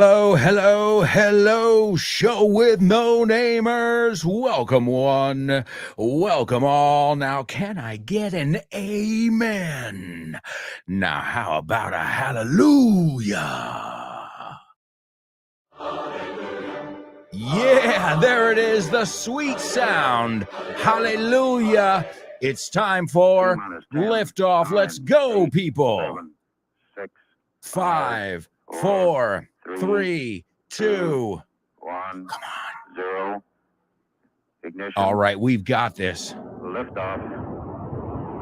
Hello, hello, hello, show with no namers. Welcome one, welcome all. Now, can I get an amen? Now, how about a hallelujah? Yeah, there it is, the sweet sound. Hallelujah. It's time for liftoff. Let's go, people. 5, 4, 3, 2, 1. come on. 0. Ignition. All right, we've got this. Liftoff.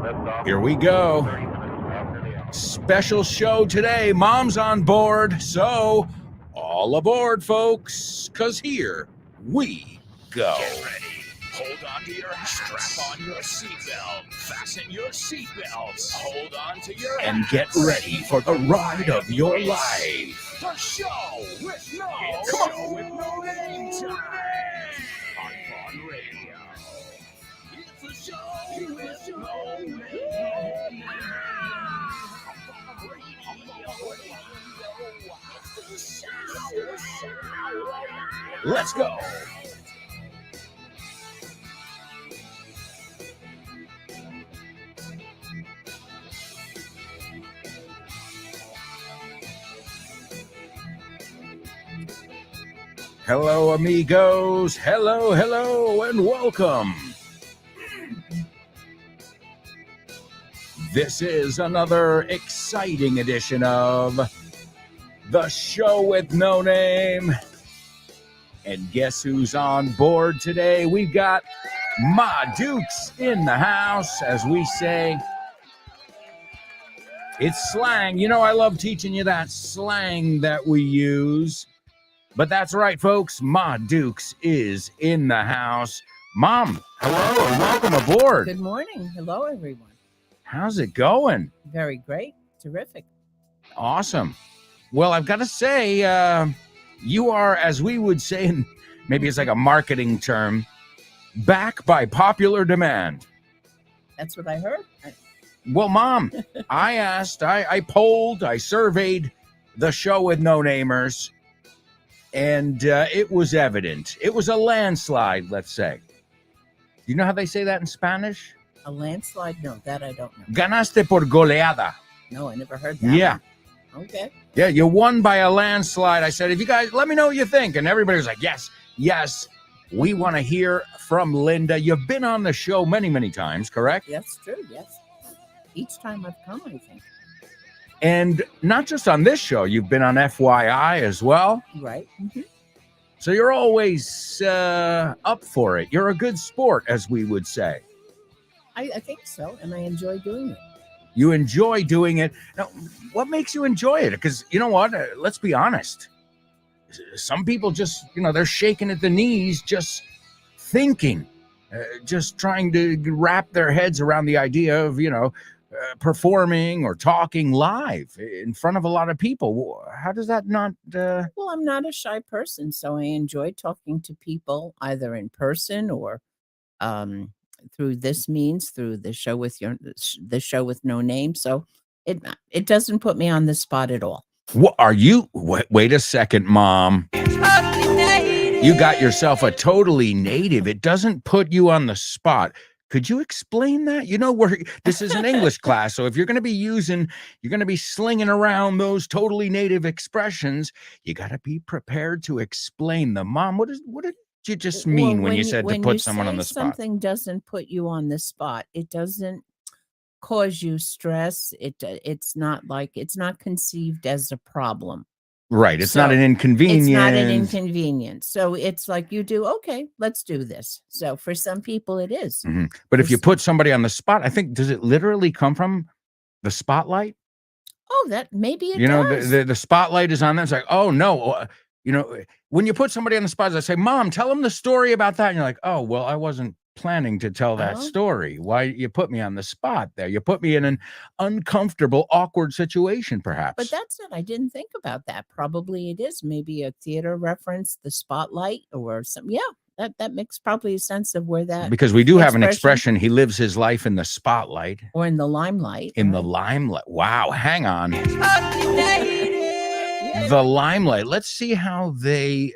Liftoff. Here we go. 30 minutes after the hour. Special show today. Mom's on board. So, all aboard, folks, because here we go. Get ready. Hold on to your hats. Strap on your seatbelt. Fasten your seatbelts. Hold on to your And hats. get ready for the ride of your life. The show with no name time. On Fun Radio. It's the show with no name. Let's go. Hello, amigos. Hello, hello, and welcome. This is another exciting edition of The Show with No Name. And guess who's on board today? We've got Ma Dukes in the house, as we say. It's slang. You know, I love teaching you that slang that we use. But that's right, folks. Ma Dukes is in the house. Mom, hello and welcome aboard. Good morning. Hello, everyone. How's it going? Very great. Terrific. Awesome. Well, I've got to say, you are, as we would say, in maybe it's like a marketing term, back by popular demand. That's what I heard. Well, Mom, I asked, I polled, I surveyed the show with no namers, and it was evident. It was a landslide, let's say. You know how they say that in Spanish? A landslide? No, that I don't know. Ganaste por goleada. No, I never heard that. Yeah. one. Okay. Yeah, you won by a landslide. I said, if you guys, let me know what you think. And everybody was like, yes, yes. We want to hear from Linda. You've been on the show many, many times, correct? That's true. Yes. Each time I've come, I think. And not just on this show, you've been on FYI as well. Right. Mm-hmm. So you're always up for it. You're a good sport, as we would say. I think so. And I enjoy doing it. You enjoy doing it. Now, what makes you enjoy it? Because you know what? Let's be honest. Some people just, they're shaking at the knees, just thinking, just trying to wrap their heads around the idea of, performing or talking live in front of a lot of people. How does that not? Well, I'm not a shy person, so I enjoy talking to people either in person or through this means, through the show with no name. So it doesn't put me on the spot at all. What are you? Wait a second, Mom. You got yourself a totally native. It doesn't put you on the spot. Could you explain that? This is an English class, so if you're going to be slinging around those totally native expressions, you got to be prepared to explain them. Mom, what did you just mean when you said to put someone on the spot? Something doesn't put you on the spot. It doesn't cause you stress. It's not conceived as a problem. Right. It's not an inconvenience. It's not an inconvenience. So it's like you do, okay, let's do this. So for some people it is. Mm-hmm. But if you put somebody on the spot, I think, does it literally come from the spotlight? Oh, that maybe it does. The spotlight is on them. It's like, oh no. When you put somebody on the spot, I say, Mom, tell them the story about that. And you're like, oh, well, I wasn't planning to tell that story. Why you put me on the spot there? You put me in an uncomfortable, awkward situation, perhaps. But that's it. I didn't think about that. Probably it is maybe a theater reference, the spotlight or something. Yeah, that makes probably a sense of where that. Because we do have an expression, he lives his life in the spotlight. Or in the limelight. In the limelight. Wow, hang on. The limelight. Let's see how they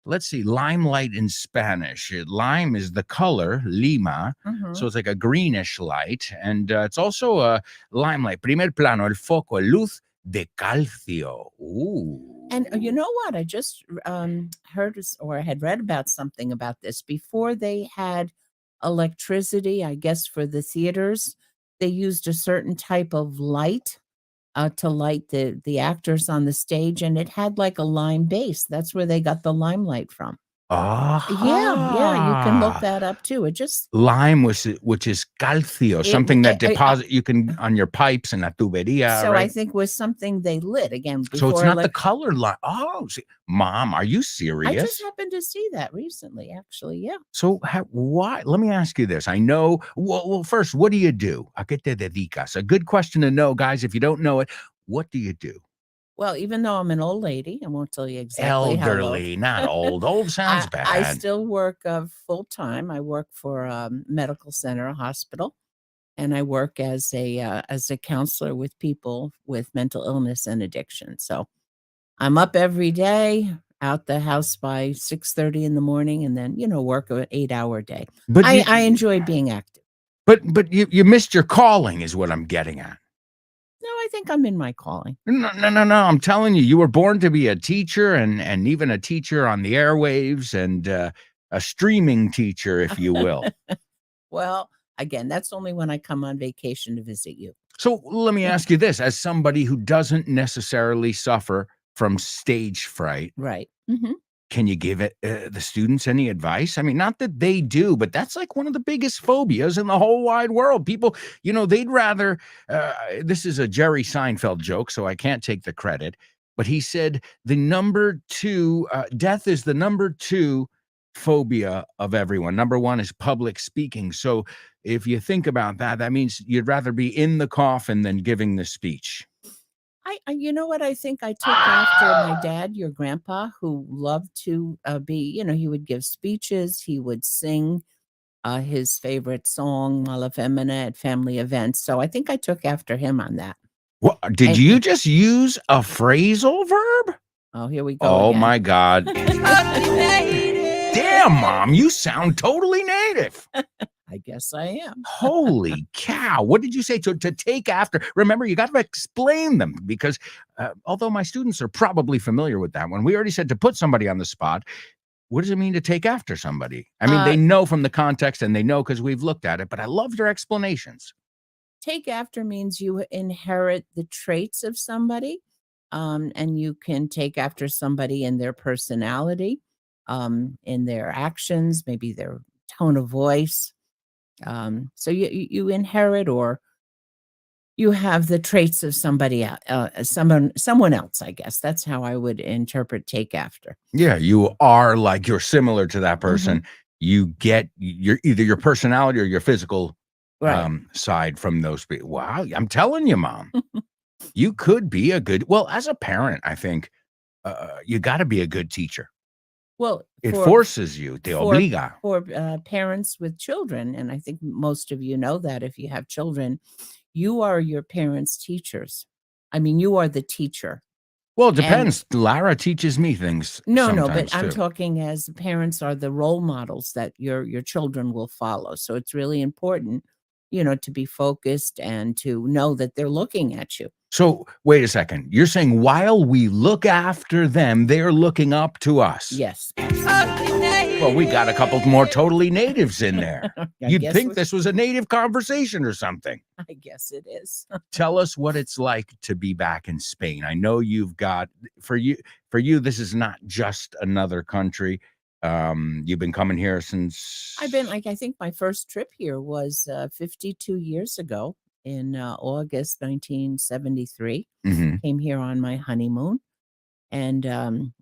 let's see, limelight in Spanish. Lime is the color, lima. Mhm. So it's like a greenish light. And it's also a limelight. Primer plano, el foco, luz de calcio. Ooh. And you know what? I just heard or had read about something about this. Before they had electricity, I guess for the theaters, they used a certain type of light to light the actors on the stage, and it had like a lime base. That's where they got the limelight from. Yeah, you can look Ah. that up too. It just Lime, which is calcio, it something that I deposit you can on your pipes and la tuberia, so I right? think was something they lit again So it's before not the elec color line. Oh, see, Mom, are you I just serious? happened to see that recently, actually. Yeah. So why? Let me ask you this. I know. Well, first, what do you do? ¿A qué te dedicas? A good question to know, guys. If you don't know it, what do you do? Well, even though I'm an old lady, I won't tell you exactly how old. Elderly, not old. Old sounds I bad. still work full time. I work for a medical center, a hospital, and I work as a counselor with people with mental illness and addiction. So I'm up every day, out the house by 6:30 in the morning, and then work an 8-hour day. But I enjoy being active. you missed your calling, is what I'm getting at. No, I think I'm in my calling. No, no, no, no. I'm telling you, you were born to be a teacher, and even a teacher on the airwaves, and a streaming teacher, if you will. Well, again, that's only when I come on vacation to visit you. So let me ask you this: as somebody who doesn't necessarily suffer from stage fright, Right. Mhm. can you give it the students any advice? I mean, not that they do, but that's like one of the biggest phobias in the whole wide world. People, they'd rather. This is a Jerry Seinfeld joke, so I can't take the credit. But he said the number two death is the number two phobia of everyone. Number one is public speaking. So if you think about that, that means you'd rather be in the coffin than giving the speech. You know what I think I took after my dad, your grandpa, who loved to he would give speeches, he would sing his favorite song, La Femina, at family events. So I think I took after him on that. What did And, you just use a phrasal verb? oh, here we go Oh again. my God. Damn, Mom, you sound totally native. I guess I am. Holy cow. What did you say to take after? Remember, you got to explain them because although my students are probably familiar with that one, we already said to put somebody on the spot. What does it mean to take after somebody? I mean, they know from the context and they know because we've looked at it, but I love your explanations. Take after means you inherit the traits of somebody, and you can take after somebody in their personality, in their actions, maybe their tone of voice. So you inherit, or you have the traits of somebody else, someone else. I guess that's how I would interpret take after. Yeah, you are like you're similar to that person. Mhm. You get either your personality or your physical Right. side from those people. Wow, I'm telling you, Mom, you could be a good. Well, as a parent, I think you got to be a good teacher. Well, It forces you, te for obliga. parents with children, and I think most of you know that if you have children, you are your parents' teachers. I mean, you are the teacher. Well, it And depends. Lara teaches me things no, but sometimes I'm too. talking as the parents are the role models that your children will follow. So it's really important, to be focused and to know that they're looking at you. So wait a second. You're saying while we look after them, they're looking up to us. Yes. Well, we got a couple more totally natives in there. I You'd guess think this was a native conversation or something. I guess it is. Tell us what it's like to be back in Spain. I know you've got for you this is not just another country. You've been coming here since I've been I think my first trip here was 52 years ago in August 1973. Mhm. Came here on my honeymoon and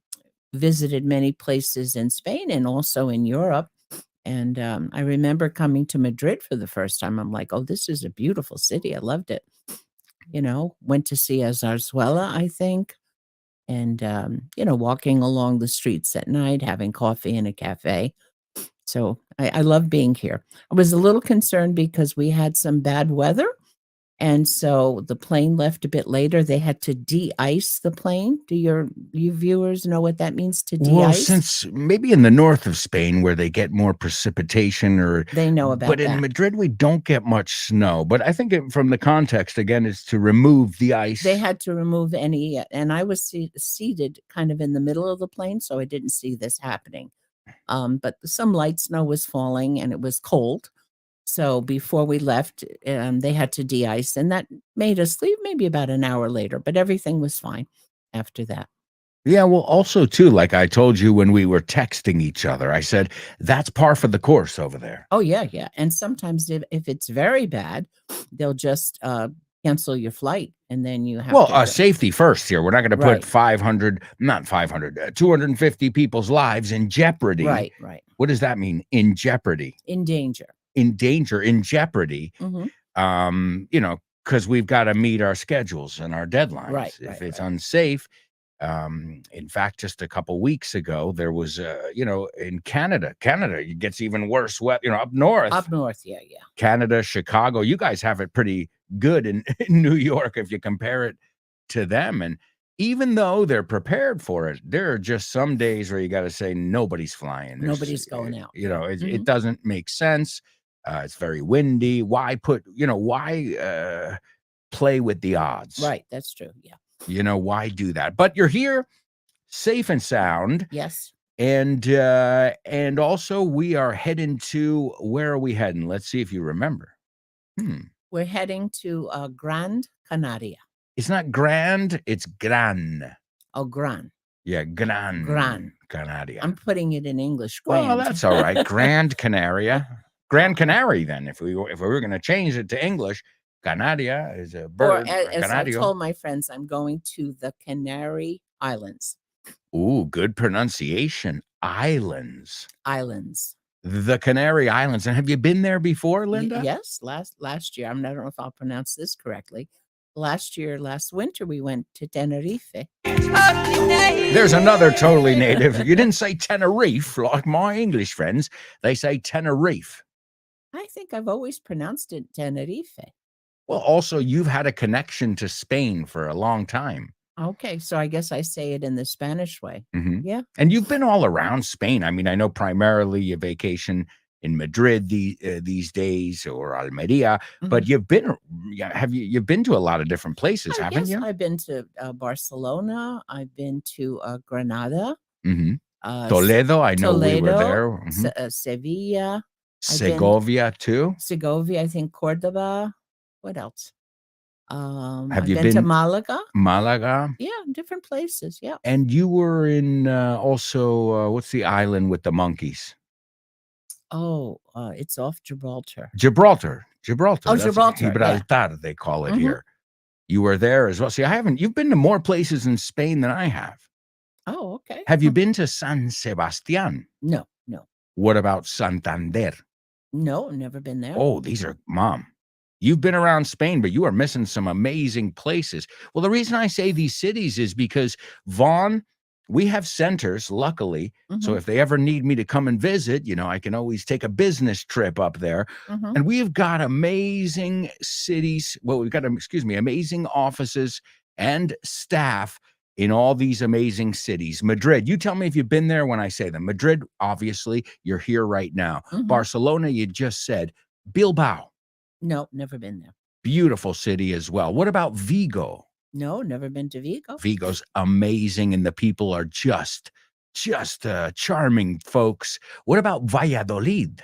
visited many places in Spain and also in Europe. And I remember coming to Madrid for the first time. I'm like, oh, this is a beautiful city. I loved it. Went to see a Zarzuela, I think. And, walking along the streets at night, having coffee in a cafe. So I love being here. I was a little concerned because we had some bad weather And so the plane left a bit later. They had to de-ice the plane. Do you viewers know what that means to Well, de-ice? since maybe in the north of Spain where they get more precipitation They know about but in that. Madrid we don't get much snow. But I think from the context again is to remove the ice. They had to remove any, and I was seated kind of in the middle of the plane, so I didn't see this happening. But some light snow was falling and it was cold. So before we left, they had to de-ice, and that made us leave maybe about an hour later, but everything was fine after that. Yeah, well, also too, like I told you when we were texting each other, I said that's par for the course over there. Oh, yeah, yeah. And sometimes if it's very bad, they'll just cancel your flight, and then you have to safety first here. We're not going to Right. put 500, not 500, 250 people's lives in jeopardy. Right, right. What does that mean? In jeopardy, In danger. in danger, in jeopardy. Mhm. Because we've got to meet our schedules and our deadlines. Right, If right, it's right. unsafe, in fact, just a couple weeks ago, there was, in Canada, it gets even worse. Up north, Up north, yeah, yeah. Canada, Chicago, you guys have it pretty good in New York if you compare it to them. And even though they're prepared for it, there are just some days where you got to say nobody's flying. Nobody's going out. It Mhm. doesn't make sense. It's very windy. Why play with the odds? Right, that's true, yeah. Why do that? But you're here safe and sound. Yes. And also we are heading to, where are we heading? Let's see if you remember. We're heading to Gran Canaria. It's not grand, it's gran. Oh, Gran. Yeah, Gran. Canaria. I'm putting it in English, Well, grand. that's all right. Grand Canaria. Grand Canary, then. If we were going to change it to English, Canaria is a Or bird. as I Canario. told my friends, I'm going to the Canary Islands. Ooh, good pronunciation. Islands. Islands. The Canary Islands. And have you been there before, Linda? Yes, last year. I don't know if I'll pronounce this correctly. Last winter, we went to Tenerife. There's another totally native. You didn't say Tenerife like my English friends. They say Tenerife. I think I've always pronounced it Tenerife. Well, also, you've had a connection to Spain for a long time. Okay, so I guess I say it in the Spanish way. Mhm. Yeah. And you've been all around Spain. I mean, I know primarily you vacation in Madrid these days, or Almeria, but you've been you've been to a lot of different places, haven't Yes, you? I've been to Barcelona. I've been to Granada. Mhm. S- Toledo, I know we were Toledo, there. Mhm. Sevilla. I've been- Segovia too. Segovia, I think Cordoba. What else? Have I've you been to been Malaga. Malaga? Yeah, different places. Yeah. And you were in also what's the island with the monkeys? Oh, it's off Gibraltar. Gibraltar. Oh, That's Gibraltar, yeah. Gibraltar, they call it Mhm. here. You were there as well. See, you've been to more places in Spain than I have. Oh, okay. Have you been to San Sebastian? No, no, What about Santander? no, never been there. Oh, Mom, you've been around Spain, but you are missing some amazing places. Well, the reason I say these cities is because Vaughn, we have centers, luckily. So Mhm, if they ever need me to come and visit, I can always take a business trip up there. mhm. And we've got amazing cities. Well, we've got, amazing offices and staff in all these amazing cities. Madrid, you tell me if you've been there when I say them. Madrid, obviously, you're here right now. Mhm. Barcelona, you just said. Bilbao, No, never been there. beautiful city as well. What about Vigo? No, never been to Vigo. Vigo's amazing, and the people are just charming folks. What about Valladolid?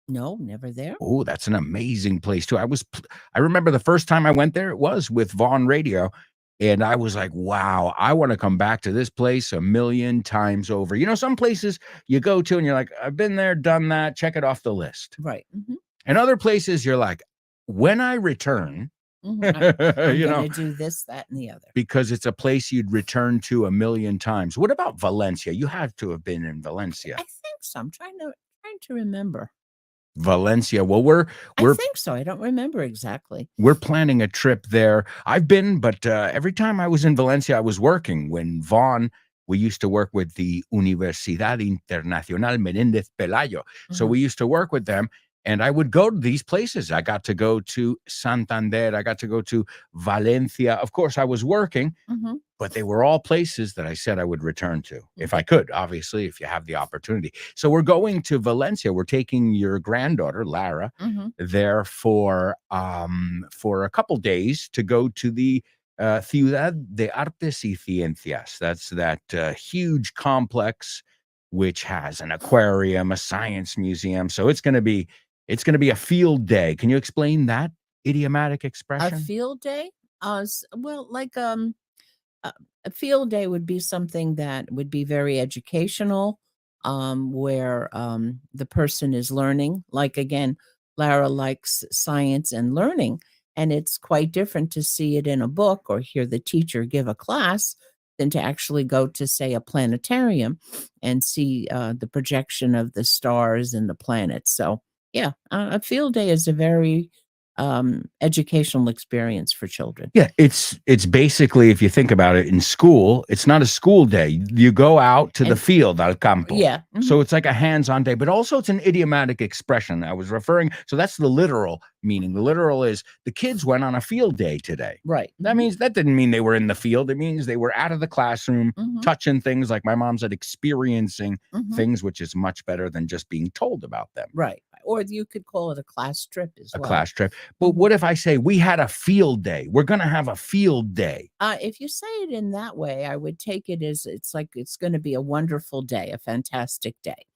No, never there. Oh, that's an amazing place too. I remember the first time I went there, it was with Vaughn Radio, and I was like, wow, I want to come back to this place a million times over. Some places you go to and you're like, I've been there, done that, check it off the list. Right. Mhm, And other places you're like, when I return, mhm. I'm you know, going to do this, that, and the other. because it's a place you'd return to a million times. What about Valencia? You had to have been in Valencia. I think so. I'm trying to remember. Valencia. Well, we're I think so. I don't remember exactly. we're planning a trip there. I've been, but every time I was in Valencia, I was working. When Vaughn, we used to work with the Universidad Internacional Menéndez Pelayo. So Mhm. we used to work with them. And I would go to these places. I got to go to Santander. I got to go to Valencia. Of course, I was working, Mhm. but they were all places that I said I would return to if I could, obviously, if you have the opportunity. So we're going to Valencia. We're taking your granddaughter, Lara, Mhm. there for a couple days to go to the Ciudad de Artes y Ciencias. That's that huge complex which has an aquarium, a science museum. So it's going to be a field day. Can you explain that idiomatic A expression? field day? Well, like a field day would be something that would be very educational, where the person is learning. Like again, Lara likes science and learning, and it's quite different to see it in a book or hear the teacher give a class than to actually go to, say, a planetarium and see the projection of the stars and the planets. So, yeah, a field day is a very educational experience for children. Yeah, it's basically, if you think about it, in school, it's not a school day. You go out to the And field, al campo. yeah, So it's like a hands-on day, but also it's an idiomatic expression. I was referring, so that's the literal meaning. The literal is the kids went on a field day today. right. That means that didn't mean they were in the field. It means they were out of the classroom, Mhm. touching things, like my mom said, experiencing Mhm. things, which is much better than just being told about them. Right. Or you could call it a class trip as A well. class trip. But Mhm. what if I say we had a field day? We're going to have a field day. If you say it in that way, I would take it as it's like it's going to be a wonderful day, a fantastic day.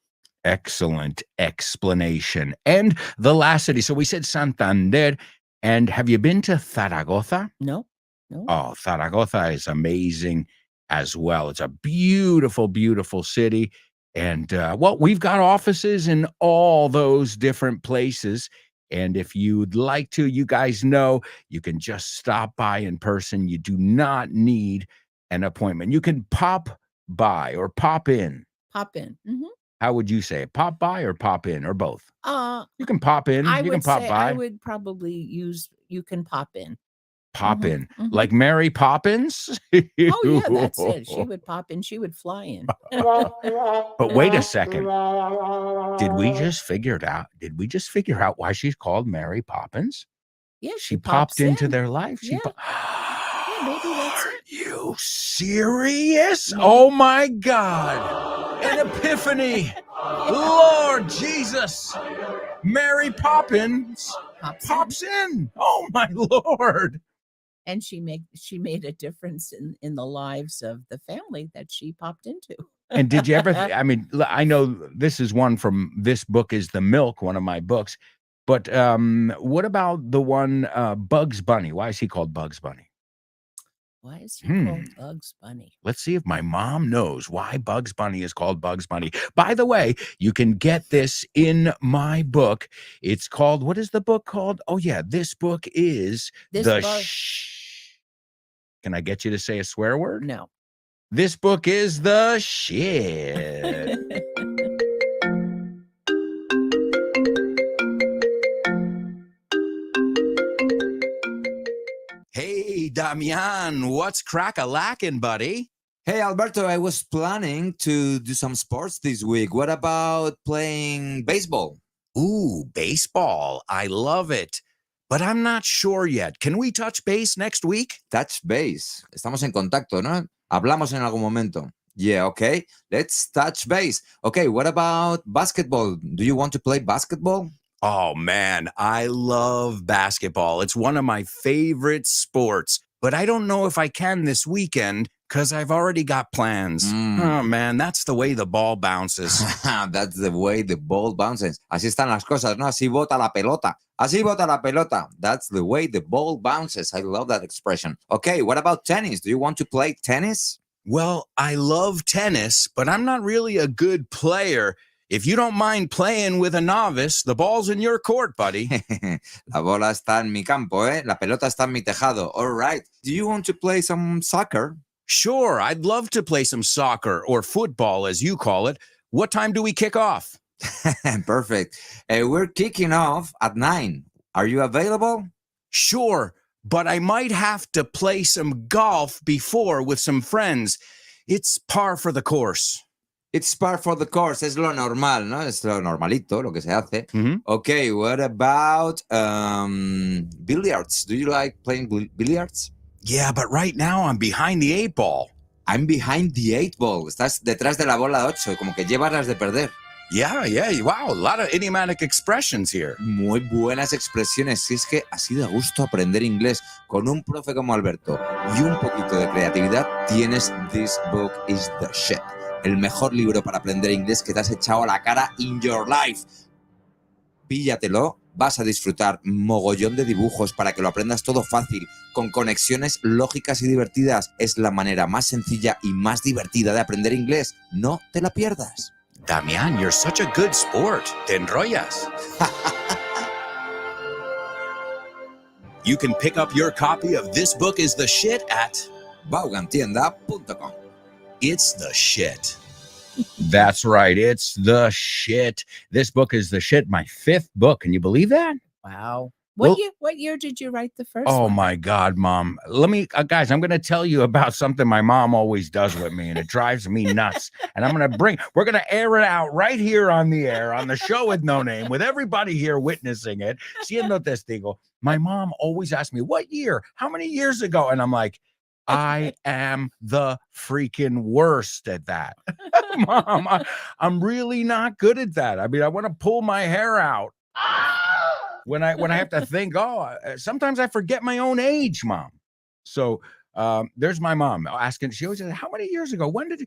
Excellent explanation. And the last city. So we said Santander. And have you been to Zaragoza? No, no. Oh, Zaragoza is amazing as well. It's a beautiful, beautiful city. And well, we've got offices in all those different places. And if you'd like to, you guys know you can just stop by in person. You do not need an appointment. You can pop by or pop in. Pop in. Hmm. How would you say it? Pop by or pop in or both? Uh, You can pop in, I you can would pop say I by, would probably use you can pop in. pop Hmm. in. Hmm. Like Mary Poppins? Oh yeah, that's it. She would pop in. She would fly in. But wait a second. Did we just figure it out? Did we just figure out why she's called Mary Poppins? Yeah, She she popped pops into in. their life. Yeah, yeah, maybe that's Are it. you serious? Maybe. Oh my God. An epiphany. Lord Jesus. Mary Poppins Pops in. pops in. Oh my Lord. And she made a difference in the lives of the family that she popped into. And did you ever I mean, I know this is one from this book is The Milk, one of my books, but, what about the one, Bugs Bunny? Why is he called Bugs Bunny? Why is he Hmm. called Bugs Bunny? Let's see if my mom knows why Bugs Bunny is called Bugs Bunny. By the way, you can get this in my book. It's called what is the book called? Oh, yeah, this book is This The bug Can I get you to say a swear word? No. This book is the shit. Hey, Damian, what's crack-a-lackin', buddy? Hey, Alberto, I was planning to do some sports this week. What about playing baseball? Ooh, baseball. I love it. But I'm not sure yet. Can we touch base next week? Touch base. Estamos en contacto, ¿no? Hablamos en algún momento. Yeah, okay. Let's touch base. Okay, what about basketball? Do you want to play basketball? Oh, man, I love basketball. It's one of my favorite sports. But I don't know if I can this weekend because I've already got plans. Oh, man, that's the way the ball bounces. That's the way the ball bounces. Así están las cosas, ¿no? Así bota la pelota. Así bota la pelota. That's the way the ball bounces. I love that expression. Okay, what about tennis? Do you want to play tennis? Well, I love tennis, but I'm not really a good player. If you don't mind playing with a novice, the ball's in your court, buddy. La bola está en mi campo, ¿eh? La pelota está en mi tejado. All right. Do you want to play some soccer? Sure, I'd love to play some soccer or football, as you call it. What time do we kick off? Perfect. We're kicking off at 9. Are you available? Sure, but I might have to play some golf before with some friends. It's par for the course. It's par for the course. Es lo normal, ¿no? Es lo normalito, lo que se hace. Mhm. Okay, what about billiards? Do you like playing billiards? Yeah, but right now I'm behind the 8 ball. I'm behind the 8 ball. Estás detrás de la bola 8, como que llevas las de perder. Yeah. Wow, a lot of idiomatic expressions here. Muy buenas expresiones. Si es que así da gusto aprender inglés con un profe como Alberto y un poquito de creatividad, tienes This Book is the Shit. El mejor libro para aprender inglés que te has echado a la cara in your life. Píllatelo, vas a disfrutar mogollón de dibujos para que lo aprendas todo fácil, con conexiones lógicas y divertidas. Es la manera más sencilla y más divertida de aprender inglés. No te la pierdas. Damián, you're such a good sport. Te enrollas. You can pick up your copy of This Book is the Shit at Vaughantienda.com. It's the Shit. That's right. It's the shit. This book is the shit. My 5th book. Can you believe that? Wow. Well- What year did you write the first Oh one? my God, Mom. Let me, guys, I'm going to tell you about something my mom always does with me, and it drives me nuts. And we're going to air it out right here on the air, on the show with No Name, with everybody here witnessing it. Siendo testigo. My mom always asks me, what year? How many years ago? And I'm like, I am the freaking worst at that. Mom, I'm really not good at that. I mean, I want to pull my hair out when I have to think. Sometimes I forget my own age, Mom. So there's my mom asking. She always says, "How many years ago? When did you?"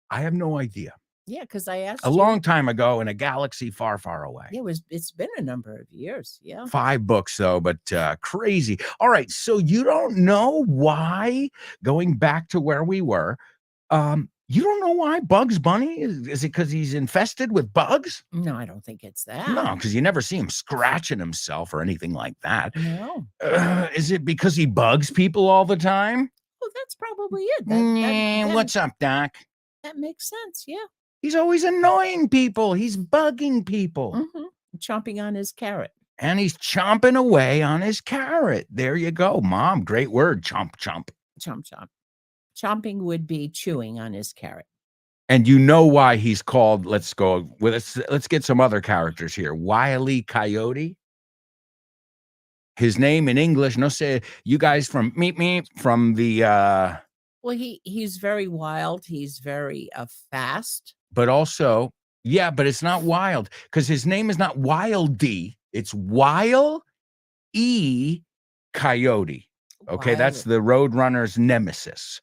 I have no idea. Yeah, because I asked A you. long time ago in a galaxy far, far away. Yeah, it's been a number of years. Yeah. 5 books though, but crazy. All right, so you don't know why, going back to where we were, you don't know why Bugs Bunny is it because he's infested with bugs? No, I don't think it's that. No, because you never see him scratching himself or anything like that. No. Is it because he bugs people all the time? Well, that's probably it. That What's up, Doc? that makes sense. Yeah. He's always annoying people. He's bugging people. Mm-hmm. Chomping on his carrot. And he's chomping away on his carrot. There you go, Mom. Great word, chomp, chomp. Chomp, chomp. Chomping would be chewing on his carrot. And you know why he's called, let's get some other characters here. Wile E. Coyote. His name in English, no say, you guys from from the Well, he's very wild. He's very fast. but also, yeah, but it's not wild because his name is not Wildy. It's Wile E. Coyote. Okay, that's the Roadrunner's nemesis.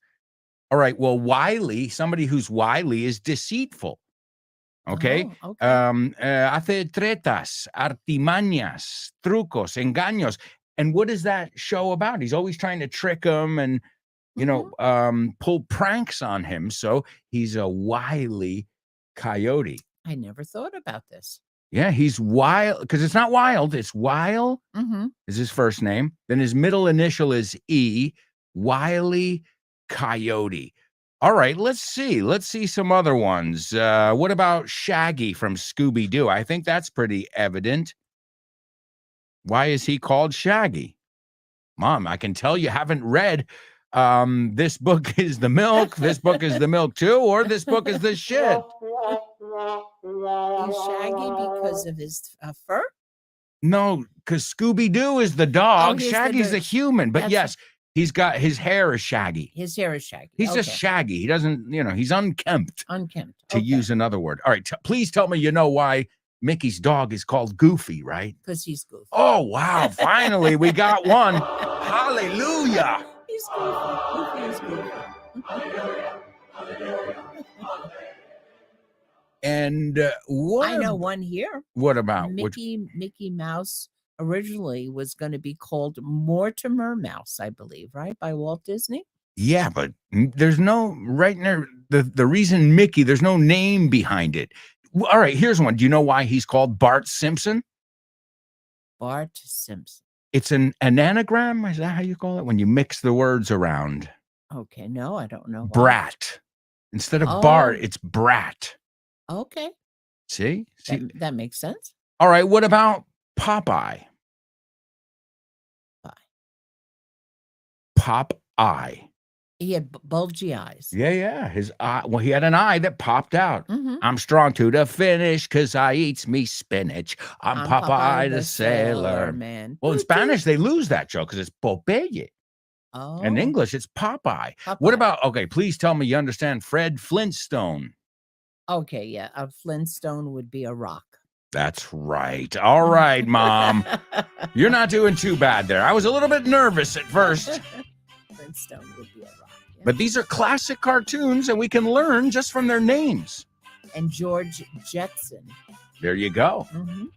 All right, well, wily, somebody who's wily is deceitful. Okay. Oh, okay. Hace tretas, artimañas, trucos, engaños. And what is that show about? He's always trying to trick him and, pull pranks on him. So he's a wily coyote. I never thought about this. Yeah, he's wild because it's not wild. It's Wile Mm-hmm. is his first name. Then his middle initial is E. Wile Coyote. All right, let's see some other ones. What about Shaggy from Scooby-Doo? I think that's pretty evident. Why is he called Shaggy? Mom, I can tell you haven't read This Book is the Milk, This Book is the Milk too, or This Book is the Shit. He's shaggy because of his fur. No, because Scooby-Doo is the dog. he's the Shaggy's the dog. human. But That's- yes, he's got his hair is shaggy. His hair is shaggy. He's just shaggy. He doesn't, he's unkempt, unkempt. to use another word. All right, please tell me you know why Mickey's dog is called Goofy, right? Because he's goofy. Oh, wow. Finally, we got one. Hallelujah. He's goofy. Goofy is goofy. And I know one here. What about? Which, Mickey Mouse originally was going to be called Mortimer Mouse, I believe, right? By Walt Disney. yeah, but there's no, right there, the reason Mickey, there's no name behind it. All right, here's one. Do you know why he's called Bart Simpson? Bart Simpson. It's an anagram. Is that how you call it? When you mix the words around. Okay, no, I don't know. Why. Brat. Instead of Bart, Oh. it's Brat. Okay, See? that makes sense. All right, what about Popeye? Pie. Popeye. He had bulgy eyes. Yeah. His eye. Well, he had an eye that popped out. Mhm. I'm strong to the finish because I eats me spinach. I'm Popeye the Sailor. Man. Well, in Toot, Spanish, toot. they lose that joke because it's Popeye. Oh, In English, it's Popeye. Popeye. What about, okay, please tell me you understand Fred Flintstone. Okay, yeah. A Flintstone would be a rock. That's right. All right, Mom. You're not doing too bad there. I was a little bit nervous at first, Flintstone would be a rock. Yeah. but these are classic cartoons and we can learn just from their names. And George Jetson. There you go. Mhm.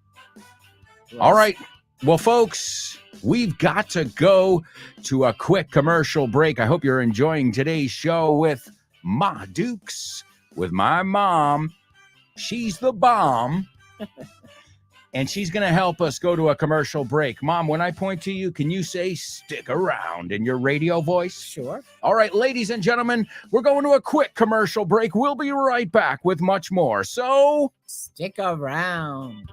All Was- right. Well, folks, we've got to go to a quick commercial break. I hope you're enjoying today's show with Ma Dukes, with my mom. She's the bomb. And she's going to help us go to a commercial break. Mom, when I point to you, can you say stick around in your radio voice? Sure. All right, ladies and gentlemen, we're going to a quick commercial break. We'll be right back with much more. So, Stick around.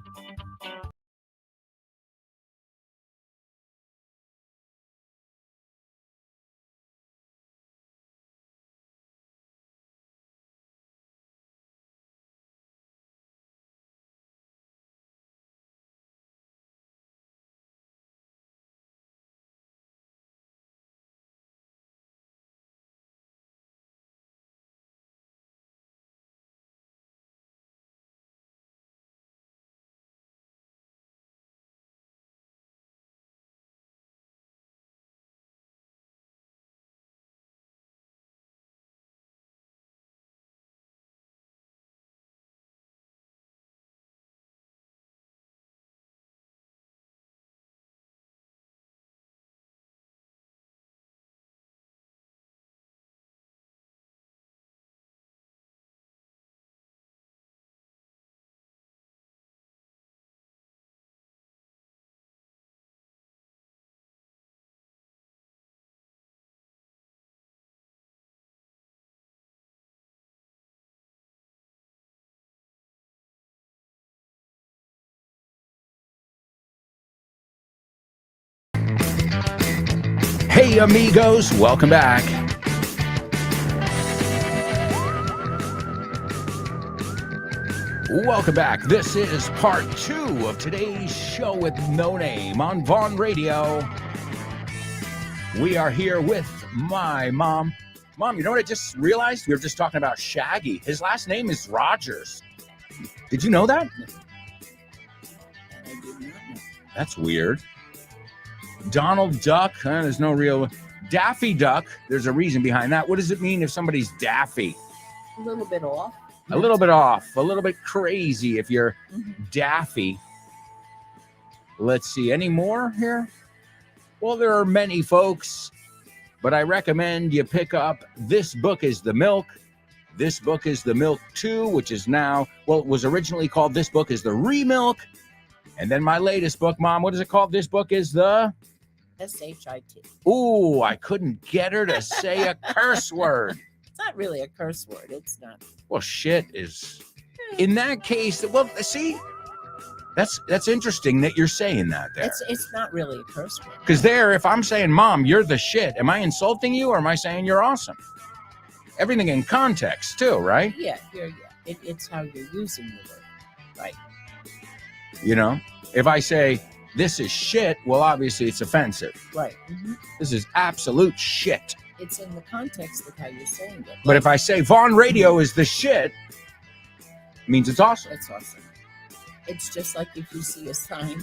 hey, amigos, welcome back. Welcome back. This is part 2 of today's show with No Name on Vaughn Radio. We are here with my mom. Mom, you know what I just realized? We were just talking about Shaggy. His last name is Rogers. Did you know that? I did not know. That's weird. Donald Duck, there's no real... Daffy Duck, there's a reason behind that. What does it mean if somebody's daffy? A little bit off. A little bit off, a little bit crazy if you're Mhm. daffy. Let's see, any more here? Well, there are many, folks, but I recommend you pick up This Book is the Milk. This Book is the Milk 2, which is now, well, it was originally called This Book is the Remilk. And then my latest book, Mom, what is it called? This Book is the... S-H-I-T. Ooh, I couldn't get her to say a curse word. It's not really a curse word. It's not. Well, shit is... In that case, well, see, that's interesting that you're saying that there. It's not really a curse word. Because there, if I'm saying, Mom, you're the shit, am I insulting you or am I saying you're awesome? Everything in context, too, right? Yeah, it's how you're using the word. Right. You know, if I say, this is shit, well, obviously it's offensive. Right. Mhm. This is absolute shit. It's in the context of how you're saying it. But if I say Vaughn Radio is the shit, it means it's awesome. It's awesome. It's just like if you see a sign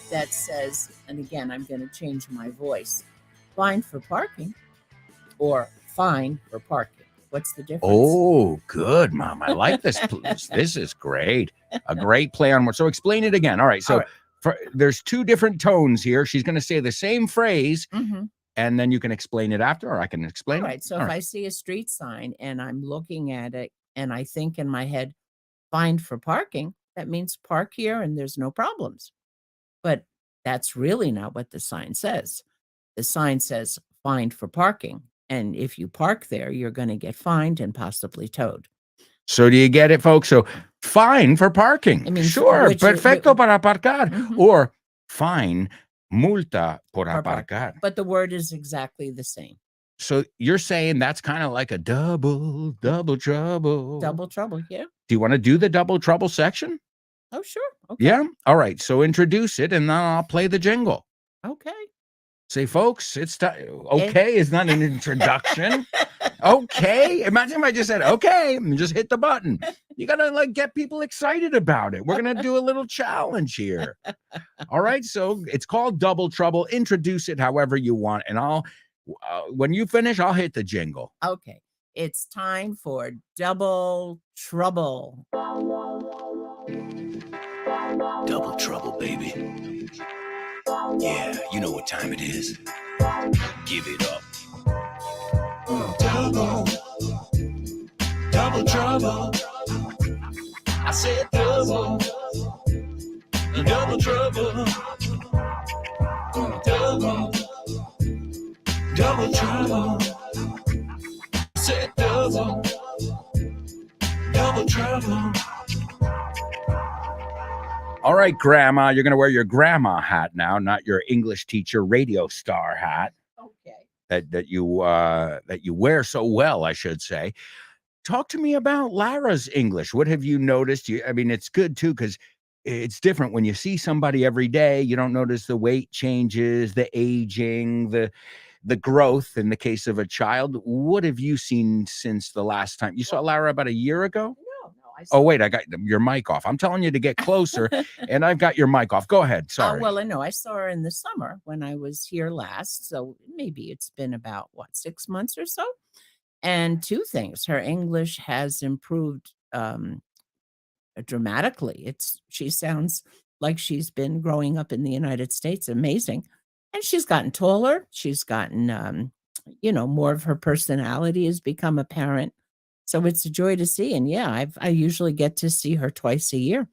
that says, and again, I'm going to change my voice, fine for parking or fine for parking. What's the difference? Oh, good, Mom. I like this. This is great. A great play on words. So explain it again. All right. So All right. there's 2 different tones here. She's going to say the same phrase, Mhm. and then you can explain it after, or I can explain All it. right. So All if right. I see a street sign and I'm looking at it and I think in my head, fine for parking, that means park here and there's no problems. But that's really not what the sign says. The sign says fined for parking. And if you park there, you're going to get fined and possibly towed. So do you get it, folks? So fine for parking. It means Sure. which- Perfecto para aparcar. Mhm. Or fine, multa por For park. aparcar. But the word is exactly the same. So you're saying that's kind of like a double trouble. Double trouble. Yeah. Do you want to do the double trouble section? Oh, sure. Okay. Yeah. All right. So introduce it, and then I'll play the jingle. Okay. Say, folks, it's time. Okay is not an introduction. Okay. Imagine if I just said okay and just hit the button. You gotta like get people excited about it. We're gonna do a little challenge here. All right. So it's called Double Trouble. Introduce it however you want, and I'll when you finish, I'll hit the jingle. Okay. It's time for double trouble. Double trouble, baby. Yeah, you know what time it is. Give it up. Double trouble. I said double trouble. Double trouble. I said double trouble. All right, Grandma, you're gonna wear your grandma hat now, not your English teacher radio star hat Okay. that you wear so well, I should say. Talk to me about Lara's English. What have you noticed? I mean, it's good too because it's different when you see somebody every day. You don't notice the weight changes, the aging, the growth in the case of a child. What have you seen since the last time you saw Lara? About a year ago? No. Oh, wait, I got your mic off. I'm telling you to get closer, and I've got your mic off. Go ahead. Sorry. Well, I know. I saw her in the summer when I was here last. So maybe it's been about, 6 months or so? And two things. Her English has improved dramatically. She sounds like she's been growing up in the United States. Amazing. And she's gotten taller. She's gotten, more of her personality has become apparent. So it's a joy to see. And yeah, I usually get to see her twice a year.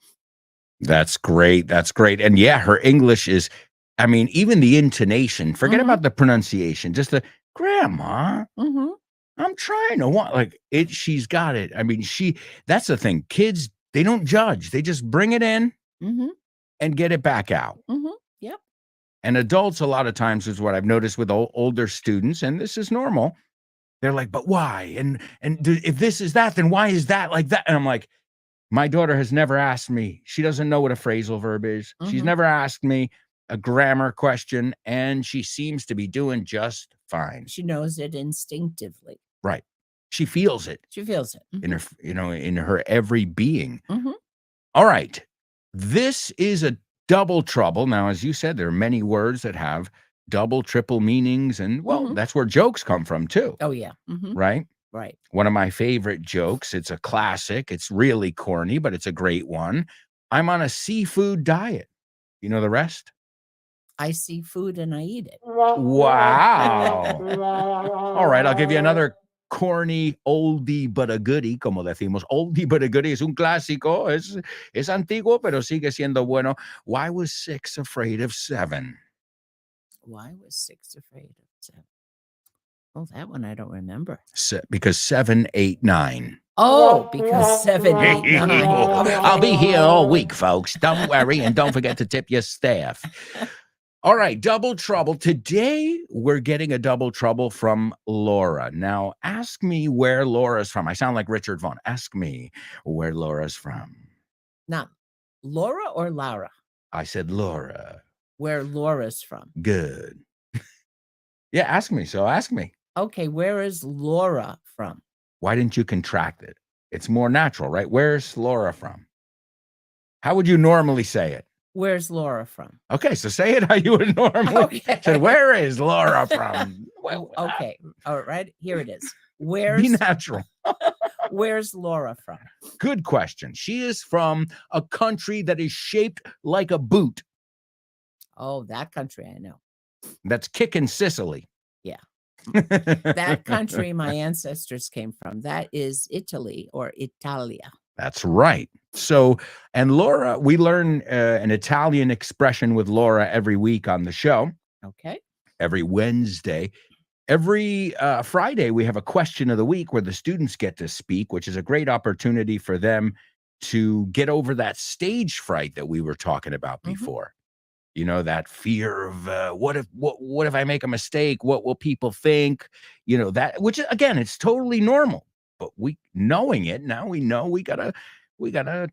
That's great. That's great. And yeah, her English is, I mean, even the intonation, forget Mhm. about the pronunciation, just the grandma. Mm-hmm. I'm trying to want like it. She's got it. I mean, that's the thing. Kids, they don't judge. They just bring it in Mm-hmm. and get it back out. Mm-hmm. Yep. And adults, a lot of times, is what I've noticed with older students, and this is normal. They're like, but why? If this is that, then why is that like that? And I'm like, my daughter has never asked me. She doesn't know what a phrasal verb is. She's Mhm. never asked me a grammar question, and she seems to be doing just fine. She knows it instinctively. Right. She feels it She feels it. in her, in her every being. Mhm. All right. This is a double trouble. Now, as you said, there are many words that have double, triple meanings, and well, Mhm. that's where jokes come from too, Oh, yeah. Mhm. right? Right. One of my favorite jokes. It's a classic. It's really corny, but it's a great one. I'm on a seafood diet. You know the rest? I see food and I eat it. Wow. All right, I'll give you another corny oldie but a goodie, como decimos. Oldie but a goodie es un clásico. Es antiguo, pero sigue siendo bueno. Why was 6 afraid of 7? Why was 6 afraid of 7? Oh, that one I don't remember. Because 7, 8, 9. Oh, because 7, 8, 9. I'll be here all week, folks. Don't worry, and don't forget to tip your staff. All right, double trouble. Today, we're getting a double trouble from Laura. Now, ask me where Laura's from. I sound like Richard Vaughn. Ask me where Laura's from. Now, Laura or Laura? I said Laura. Where Laura's from. Good. Yeah, ask me. So ask me. Okay, where is Laura from? Why didn't you contract it? It's more natural, right? Where's Laura from? How would you normally say it? Where's Laura from? Okay, so say it how you would normally say. Where is Laura from? Well, Okay, all right, here it is. be Where's natural. Where's Laura from? Good question. She is from a country that is shaped like a boot. Oh, that country I know. That's kicking Sicily. Yeah. That country my ancestors came from. That is Italy or Italia. That's right. So, and Laura, we learn an Italian expression with Laura every week on the show, Okay. every Wednesday. Every Friday, we have a question of the week where the students get to speak, which is a great opportunity for them to get over that stage fright that we were talking about Mhm. before. You know, that fear of what if I make a mistake? What will people think? You know, that, which again, it's totally normal. But knowing it now, we know we gotta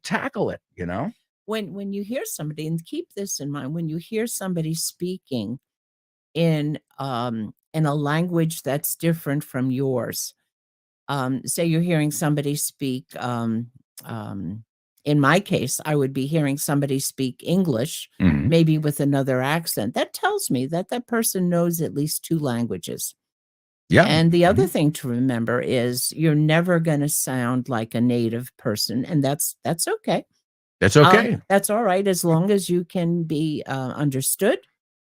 tackle it. You know. When you hear somebody, and keep this in mind, when you hear somebody speaking in a language that's different from yours, say you're hearing somebody speak, in my case, I would be hearing somebody speak English, Mhm. maybe with another accent. That tells me that that person knows at least 2 languages. Yeah. And the other Mhm. thing to remember is you're never gonna sound like a native person, and that's okay. That's okay. That's alright as long as you can be, understood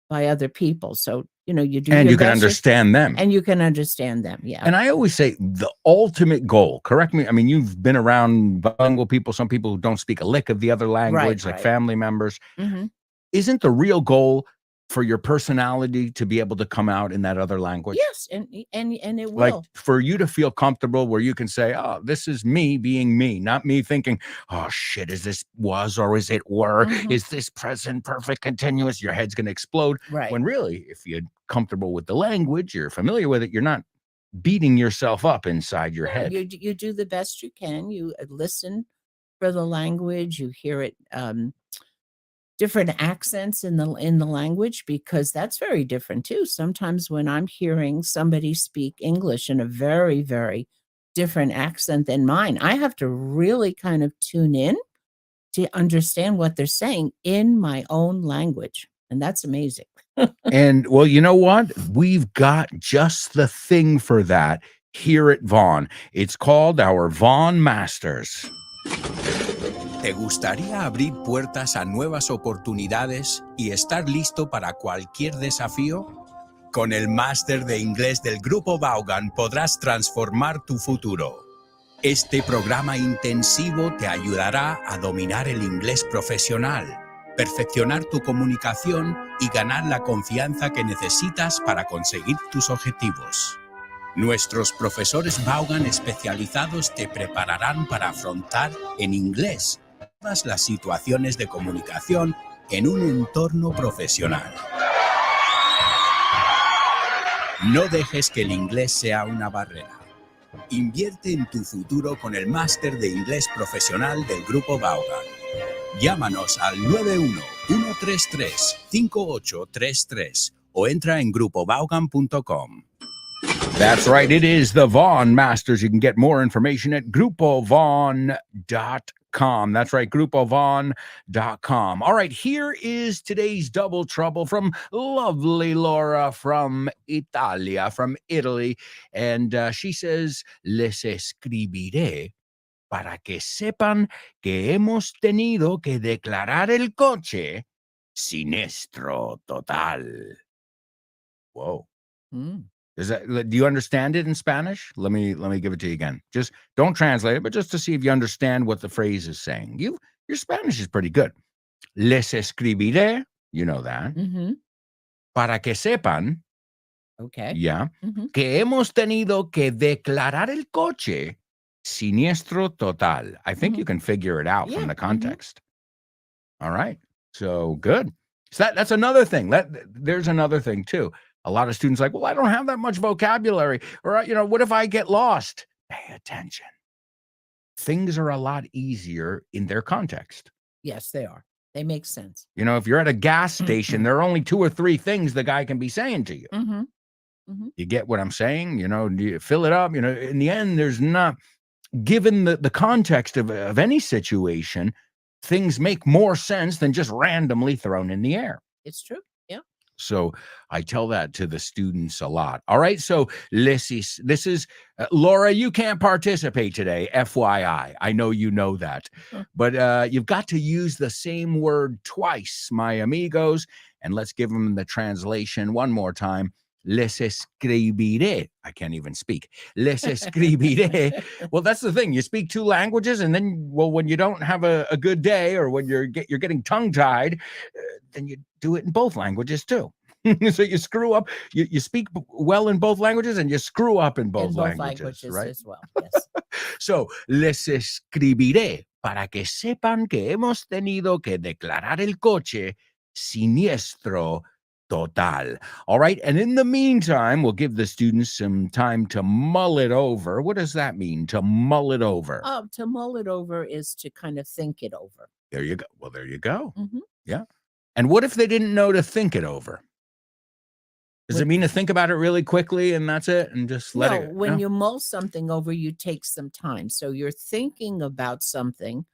by other people. So, you do And your you can best, understand them. and you can understand them. Yeah. And I always say the ultimate goal, correct me. I mean, you've been around bilingual people, some people who don't speak a lick of the other language, like Right. family members. Mhm. Isn't the real goal for your personality to be able to come out in that other language? Yes, and it Like will. for you to feel comfortable where you can say, oh, this is me being me, not me thinking, oh shit, is this was or is it were? Mhm. Is this present perfect continuous? Your head's gonna explode. Right. When really, if you're comfortable with the language, you're familiar with it, you're not beating yourself up inside your No, head. you do the best you can. You, listen for the language, you hear it, different accents in the language, because that's very different too. Sometimes when I'm hearing somebody speak English in a very, very different accent than mine, I have to really kind of tune in to understand what they're saying in my own language, and that's amazing. And well, you know what? We've got just the thing for that here at Vaughn. It's called our Vaughn Masters. ¿Te gustaría abrir puertas a nuevas oportunidades y estar listo para cualquier desafío? Con el máster de inglés del Grupo Vaughan podrás transformar tu futuro. Este programa intensivo te ayudará a dominar el inglés profesional, perfeccionar tu comunicación y ganar la confianza que necesitas para conseguir tus objetivos. Nuestros profesores Vaughan especializados te prepararán para afrontar en inglés todas las situaciones de comunicación en un entorno profesional. No dejes que el inglés sea una barrera. Invierte en tu futuro con el máster de inglés profesional del Grupo Vaughan. Llámanos al 91-133-5833 o entra en grupovaughan.com. That's right. It is the Vaughn Masters. You can get more information at grupovaughn.com. That's right, grupovaughn.com. All right, here is today's double trouble from lovely Laura from Italia, from Italy. And she says, les escribiré para que sepan que hemos tenido que declarar el coche siniestro total. Whoa. Mm. Do you understand it in Spanish? Let me give it to you again. Just don't translate it, but just to see if you understand what the phrase is saying. Your Spanish is pretty good. Les escribiré, you know that. Mhm. Para que sepan, Okay. yeah, Mhm. que hemos tenido que declarar el coche siniestro total. I think you can figure it out Yeah, from the mhm. context. All right. So good. So that's another thing. There's another thing too. A lot of students like, well, I don't have that much vocabulary, or what if I get lost? Pay attention. Things are a lot easier in their context. Yes, they are. They make sense. If you're at a gas station, there are only 2 or 3 things the guy can be saying to you. Mhm. Mhm. You get what I'm saying? Do you fill it up? In the end, there's not, given the context of any situation, things make more sense than just randomly thrown in the air. It's true. Yeah. So I tell that to the students a lot. All right. So this is Laura, you can't participate today. FYI. I know you know that, but you've got to use the same word twice, my amigos. And let's give them the translation one more time. Les escribiré. I can't even speak. Les escribiré. Well, that's the thing. You speak 2 languages, and then, when you don't have a good day, or when you're getting tongue-tied, then you do it in both languages too. So you screw up. You speak well in both languages, and you screw up in both, In both languages, languages right? as well. Yes. So les escribiré para que sepan que hemos tenido que declarar el coche siniestro total. All right. And in the meantime, we'll give the students some time to mull it over. What does that mean, to mull it over? To mull it over is to kind of think it over. There you go. Well, there you go. Mhm. Yeah. And what if they didn't know to think it over? Does it What- mean to think about it really quickly and that's it, and just let No, it? when no? you mull something over, you take some time. So you're thinking about something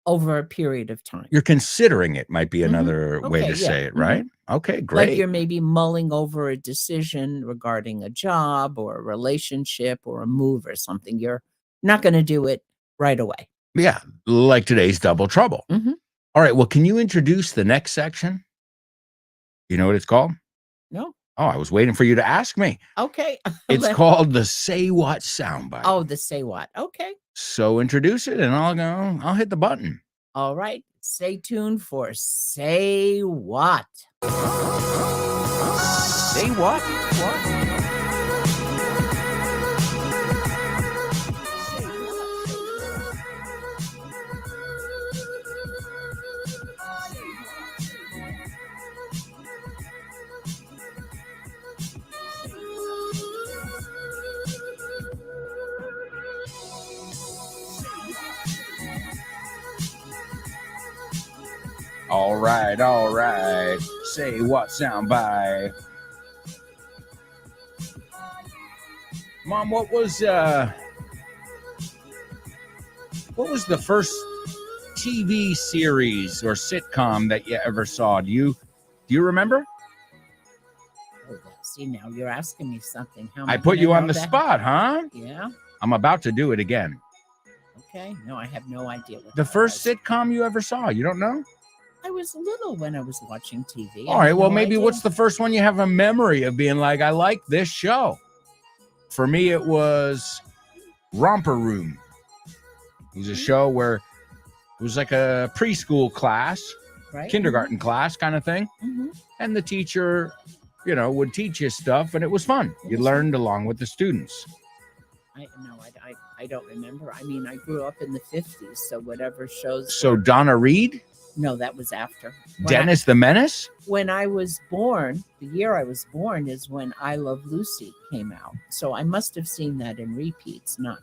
over a period of time. You're considering it, might be Mhm. another way Okay, to yeah. say it, Mhm. right? Okay, Like great. you're maybe mulling over a decision regarding a job or a relationship or a move or something. You're not going to do it right away. Yeah, like today's Double Trouble. Mhm. All right, well, can you introduce the next section? You know what it's called? No? Oh, I was waiting for you to ask me. Okay. It's Let- called the Say What soundbite. Oh, the say what? Okay. So introduce it and I'll hit the button. All right. Stay tuned for Say What. Say what? All right. Say what soundbite. Mom, what was the first TV series or sitcom that you ever saw? Do you remember? Oh, see, now you're asking me something. How am I gonna put you on know the that? spot, huh? Yeah. I'm about to do it again. Okay. No, I have no idea what The that first was. sitcom you ever saw? You don't know? I was little when I was watching TV. All right. Well, maybe what's the first one you have a memory of being like, I like this show? For me, it was Romper Room. It was a show where it was like a preschool class, right? kindergarten class kind of thing. Mm-hmm. And the teacher, would teach you stuff, and it was fun. You learned along with the students. I don't remember. I mean, I grew up in the 50s, so whatever shows. So Donna Reed, No, that was after. Dennis the Menace. When I was born, the year I was born is when I Love Lucy came out. So I must have seen that in repeats, not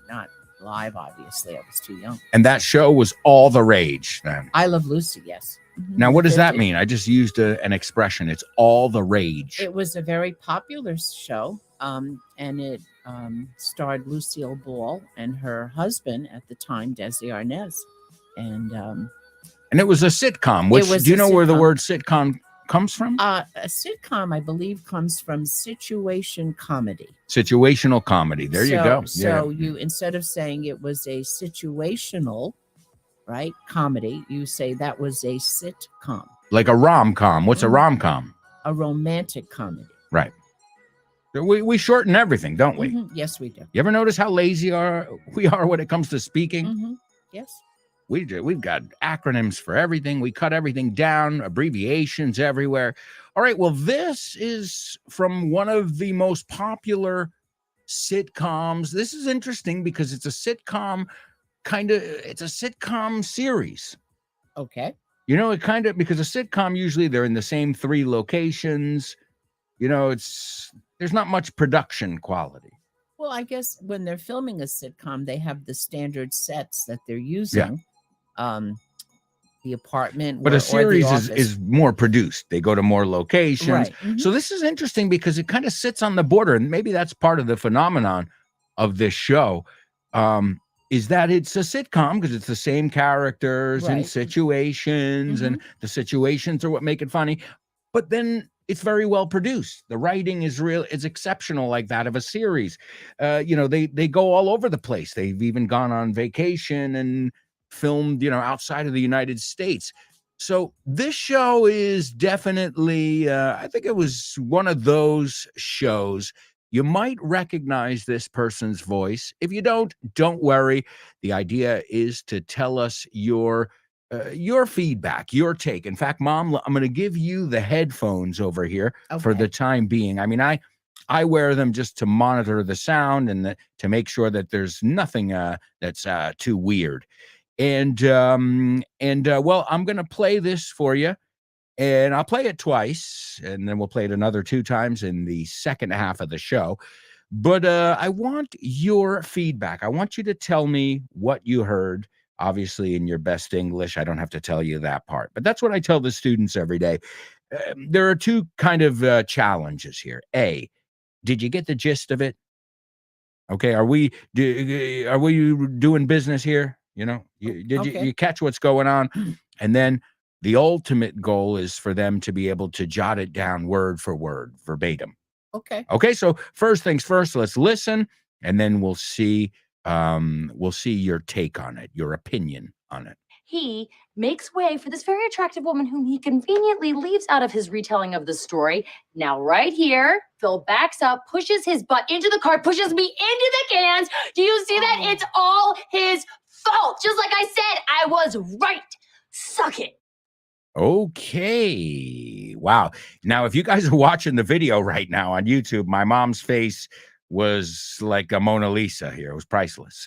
live, obviously. I was too young. And that show was all the rage then. I Love Lucy, yes. Mhm. Now, what does that 50s. mean? I just used an expression. It's all the rage. It was a very popular show, and it starred Lucille Ball and her husband at the time, Desi Arnaz. And it was a sitcom. Which, was do you a know where the sitcom. word sitcom comes from? A sitcom, I believe, comes from situation comedy. Situational comedy. There you go. So you, instead of saying it was a situational, right, comedy, you say that was a sitcom, Like a rom-com. What's a Mhm. rom-com? a romantic comedy. Right. We shorten everything, don't we? Mhm. Yes, we do. You ever notice how lazy we are when it comes to speaking? Mhm. Yes. We've got acronyms for everything. We cut everything down, abbreviations everywhere. All right. Well, this is from one of the most popular sitcoms. This is interesting because it's a sitcom it's a sitcom series. Okay. Because a sitcom, usually they're in the same 3 locations. There's not much production quality. Well, I guess when they're filming a sitcom, they have the standard sets that they're using. The apartment, But or a series or the office. is more produced. They go to more locations. Right. Mhm. So this is interesting because it kind of sits on the border, and maybe that's part of the phenomenon of this show, is that it's a sitcom because it's the same characters and Right. situations, and the situations are what make it funny. But then it's very well produced. The writing is exceptional, like that of a series. They go all over the place. They've even gone on vacation and filmed, outside of the United States. So this show is definitely, I think it was one of those shows. You might recognize this person's voice. If you don't worry. The idea is to tell us your feedback, your take. In fact, Mom, I'm going to give you the headphones over here for Okay. the time being. I mean, I wear them just to monitor the sound and to make sure that there's nothing that's too weird. And well, I'm going to play this for you. And I'll play it twice, and then we'll play it another 2 times in the second half of the show. But I want your feedback. I want you to tell me what you heard, obviously in your best English. I don't have to tell you that part, but that's what I tell the students every day. There are 2 kind of challenges here. A, did you get the gist of it? Okay, are we doing business here? You know, did Okay. you catch what's going on? And then the ultimate goal is for them to be able to jot it down word for word, verbatim. Okay. Okay, so first things first, let's listen, and then we'll see your take on it, your opinion on it. He makes way for this very attractive woman whom he conveniently leaves out of his retelling of the story. Now, right here, Phil backs up, pushes his butt into the car, pushes me into the cans. Do you see that? It's all his fault. Just like I said, I was right. Suck it. Okay. Wow. Now, if you guys are watching the video right now on YouTube, my mom's face was like a Mona Lisa here. It was priceless.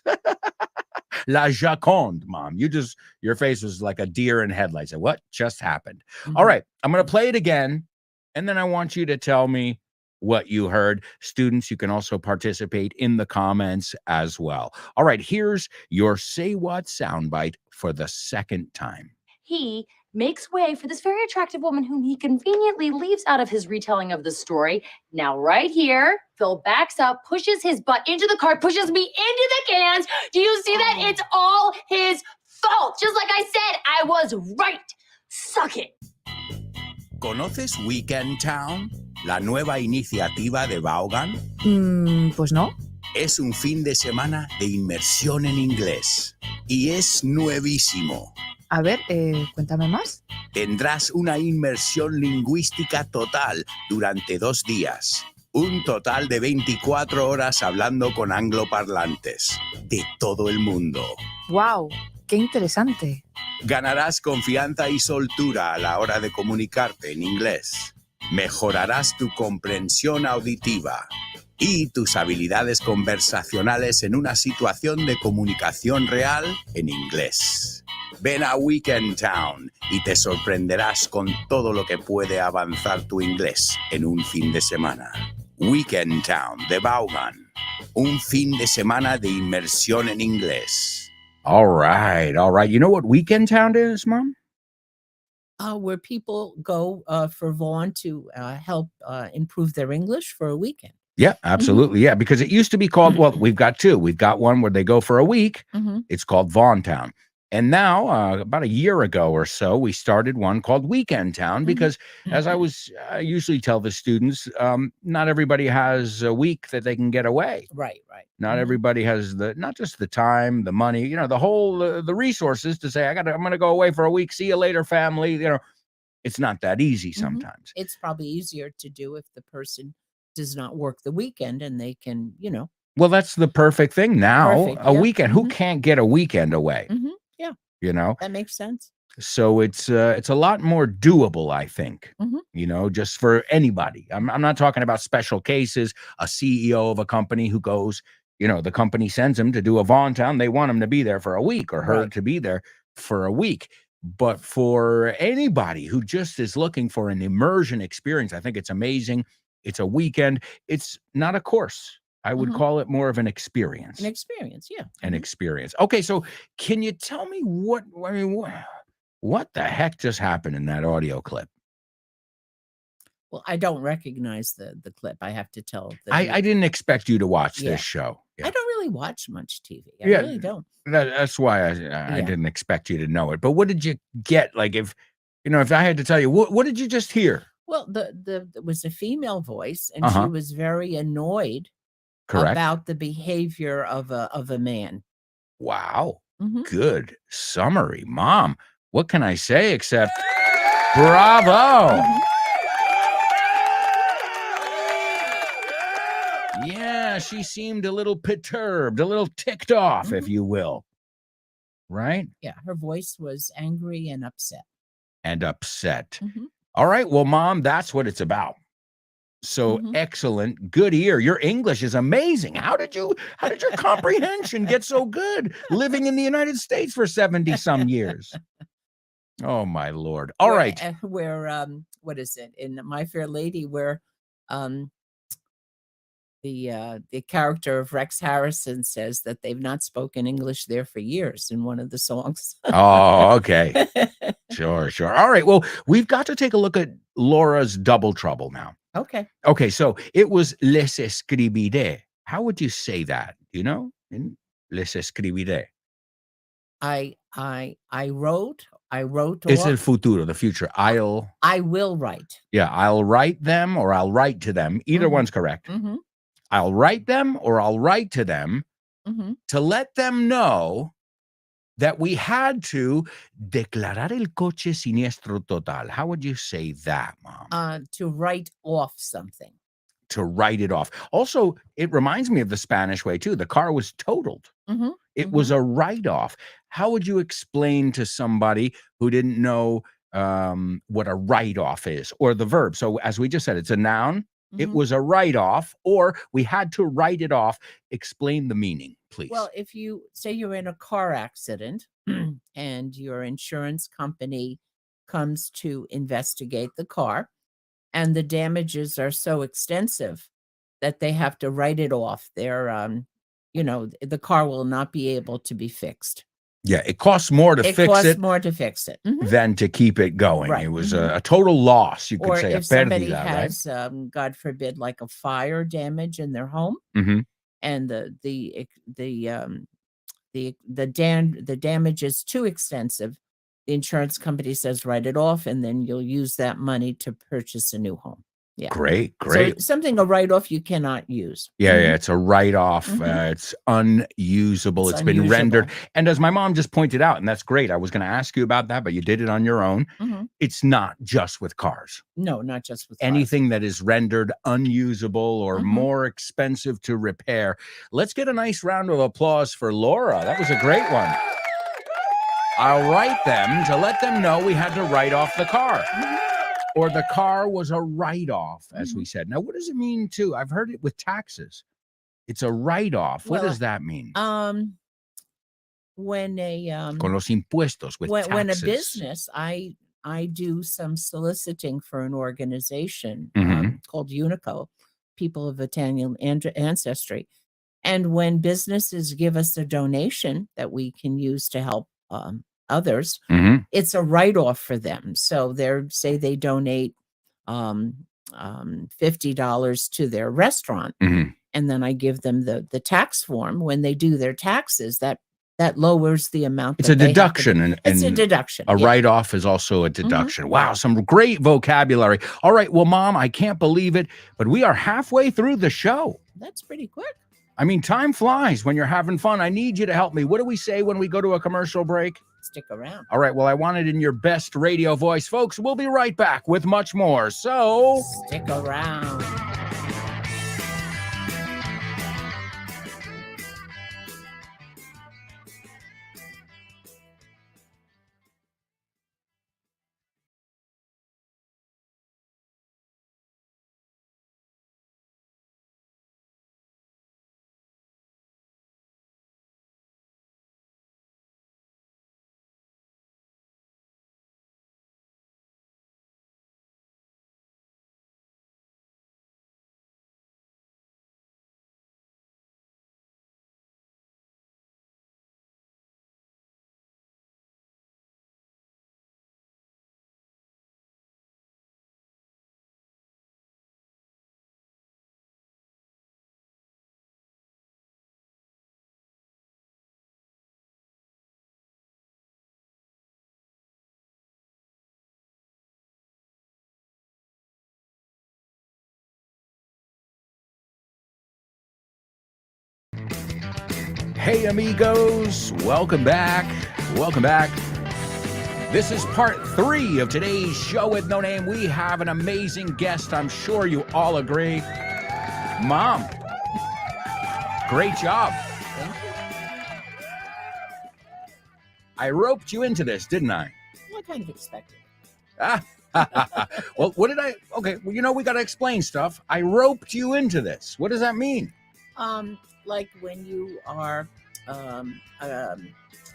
La Joconde, Mom. Your face was like a deer in headlights. What just happened? All right. I'm going to play it again, and then I want you to tell me what you heard. Students, you can also participate in the comments as well. All right. Here's your Say What soundbite for the second time. He makes way for this very attractive woman whom he conveniently leaves out of his retelling of the story. Now, right here, Phil backs up, pushes his butt into the car, pushes me into the cans. Do you see that? It's all his fault. Just like I said, I was right. Suck it. ¿Conoces Weekend Town? La nueva iniciativa de Vaughan. Pues no. Es un fin de semana de inmersión en inglés. Y es nuevísimo. A ver, cuéntame más. Tendrás una inmersión lingüística total durante 2 días. Un total de 24 horas hablando con angloparlantes de todo el mundo. ¡Wow! ¡Qué interesante! Ganarás confianza y soltura a la hora de comunicarte en inglés. Mejorarás tu comprensión auditiva y tus habilidades conversacionales en una situación de comunicación real en inglés. Ven a Weekend Town y te sorprenderás con todo lo que puede avanzar tu inglés en un fin de semana. Weekend Town de Vaughan. Un fin de semana de inmersión en inglés. All right. All right. You know what Weekend Town is, Mom? Where people go for Vaughn to help improve their English for a weekend. Yeah, absolutely. Yeah, because it used to be called, well, we've got 2. We've got one where they go for a week. It's called Vaughn Town. And now, about a year ago or so, we started one called Weekend Town because, as I usually tell the students, not everybody has a week that they can get away. Right. Not everybody has not just the time, the money, you know, the whole, the resources to say, I'm going to go away for a week. See you later, family. You know, it's not that easy sometimes. It's probably easier to do if the person does not work the weekend and they can, you know. Well, that's the perfect thing now. Perfect, a yeah. weekend. Who can't get a weekend away? Yeah. You know, that makes sense. So it's a lot more doable, I think, you know, just for anybody. I'm not talking about special cases, a CEO of a company who goes, you know, the company sends him to do a Vaughn Town. They want him to be there for a week or her to be there for a week. But for anybody who just is looking for an immersion experience, I think it's amazing. It's a weekend. It's not a course. I would call it more of an experience. An experience, yeah. An experience. Okay, so can you tell me what the heck just happened in that audio clip? Well, I don't recognize the clip. I have to tell. I didn't expect you to watch this show. I don't really watch much TV. I really don't. That's why I didn't expect you to know it. But what did you get? Like, if I had to tell you, what did you just hear? Well, there was a female voice, and she was very annoyed about the behavior of a man. Wow. Good summary, Mom. What can I say except bravo? Yeah, she seemed a little perturbed, a little ticked off, if you will. Right? Yeah, her voice was angry and upset. All right, well, Mom, that's what it's about. So excellent. Good ear. Your English is amazing. How did your comprehension get so good living in the United States for 70 some years? Oh my Lord. All right. Where what is it in My Fair Lady, where the character of Rex Harrison says that they've not spoken English there for years in one of the songs. Oh, okay. Sure. All right. Well, we've got to take a look at Laura's double trouble now. Okay. Okay, so it was les escribiré. How would you say that? Do you know? Les escribiré. I wrote It's el off. futuro, the future. I will write. Yeah, I'll write them or I'll write to them. Either Mhm. one's correct. Mm-hmm. I'll write them or I'll write to them Mm-hmm. to let them know that we had to declarar el coche siniestro total. How would you say that, Mom? To write off something. To write it off. Also, it reminds me of the Spanish way too. The car was totaled. Mm-hmm. It was a write-off. How would you explain to somebody who didn't know what a write-off is, or the verb? So as we just said, it's a noun. It Mhm. was a write-off, or we had to write it off. Explain the meaning, please. Well, if you say you're in a car accident and your insurance company comes to investigate the car, and the damages are so extensive that they have to write it off, the car will not be able to be fixed. Yeah, it costs more to It fix costs it more to fix it. Mhm. than to keep it going. Right. It was a total loss. You could Or say a if somebody pérdida, right? has, God forbid, like a fire damage in their home, Mhm. and the damage is too extensive, the insurance company says write it off, and then you'll use that money to purchase a new home. Yeah. Great. So something a write-off you cannot use. Yeah, it's a write-off. Mhm. It's unusable. It's It's been rendered. unusable. And as my mom just pointed out, and that's great. I was going to ask you about that, but you did it on your own. Mhm. It's not just with cars. No, not just with cars. Anything that is rendered unusable or Mhm. more expensive to repair. Let's get a nice round of applause for Laura. That was a great one. I'll write them to let them know we had to write off the car. Mhm. Or the car was a write-off, as we Mhm. said. Now, what does it mean, too? I've heard it with taxes. It's a write-off. What Well, does that mean? When a Con los impuestos, with when a taxes. business, I do some soliciting for an organization Mhm. called Unico, people of Italian ancestry. And when businesses give us a donation that we can use to help others, Mhm. it's a write-off for them. So say they donate $50 to their restaurant, Mhm. and then I give them the tax form. When they do their taxes, that lowers the amount. It's that a they have to deduction. do. And It's a deduction. a yeah. write-off is also a deduction. Wow, some great vocabulary. All right, well, Mom, I can't believe it, but we are halfway through the show. That's pretty quick. I mean, time flies when you're having fun. I need you to help me. What do we say when we go to a commercial break? Stick around. All right, well, I want it in your best radio voice. Folks, we'll be right back with much more. So Stick around. hey, amigos, welcome back. Welcome back. This is part 3 of today's show with No Name. We have an amazing guest. I'm sure you all agree. Mom, great job. Thank you. I roped you into this, didn't I? I kind of expected. Well, what did I? Okay, well, we got to explain stuff. I roped you into this. What does that mean? Like when you are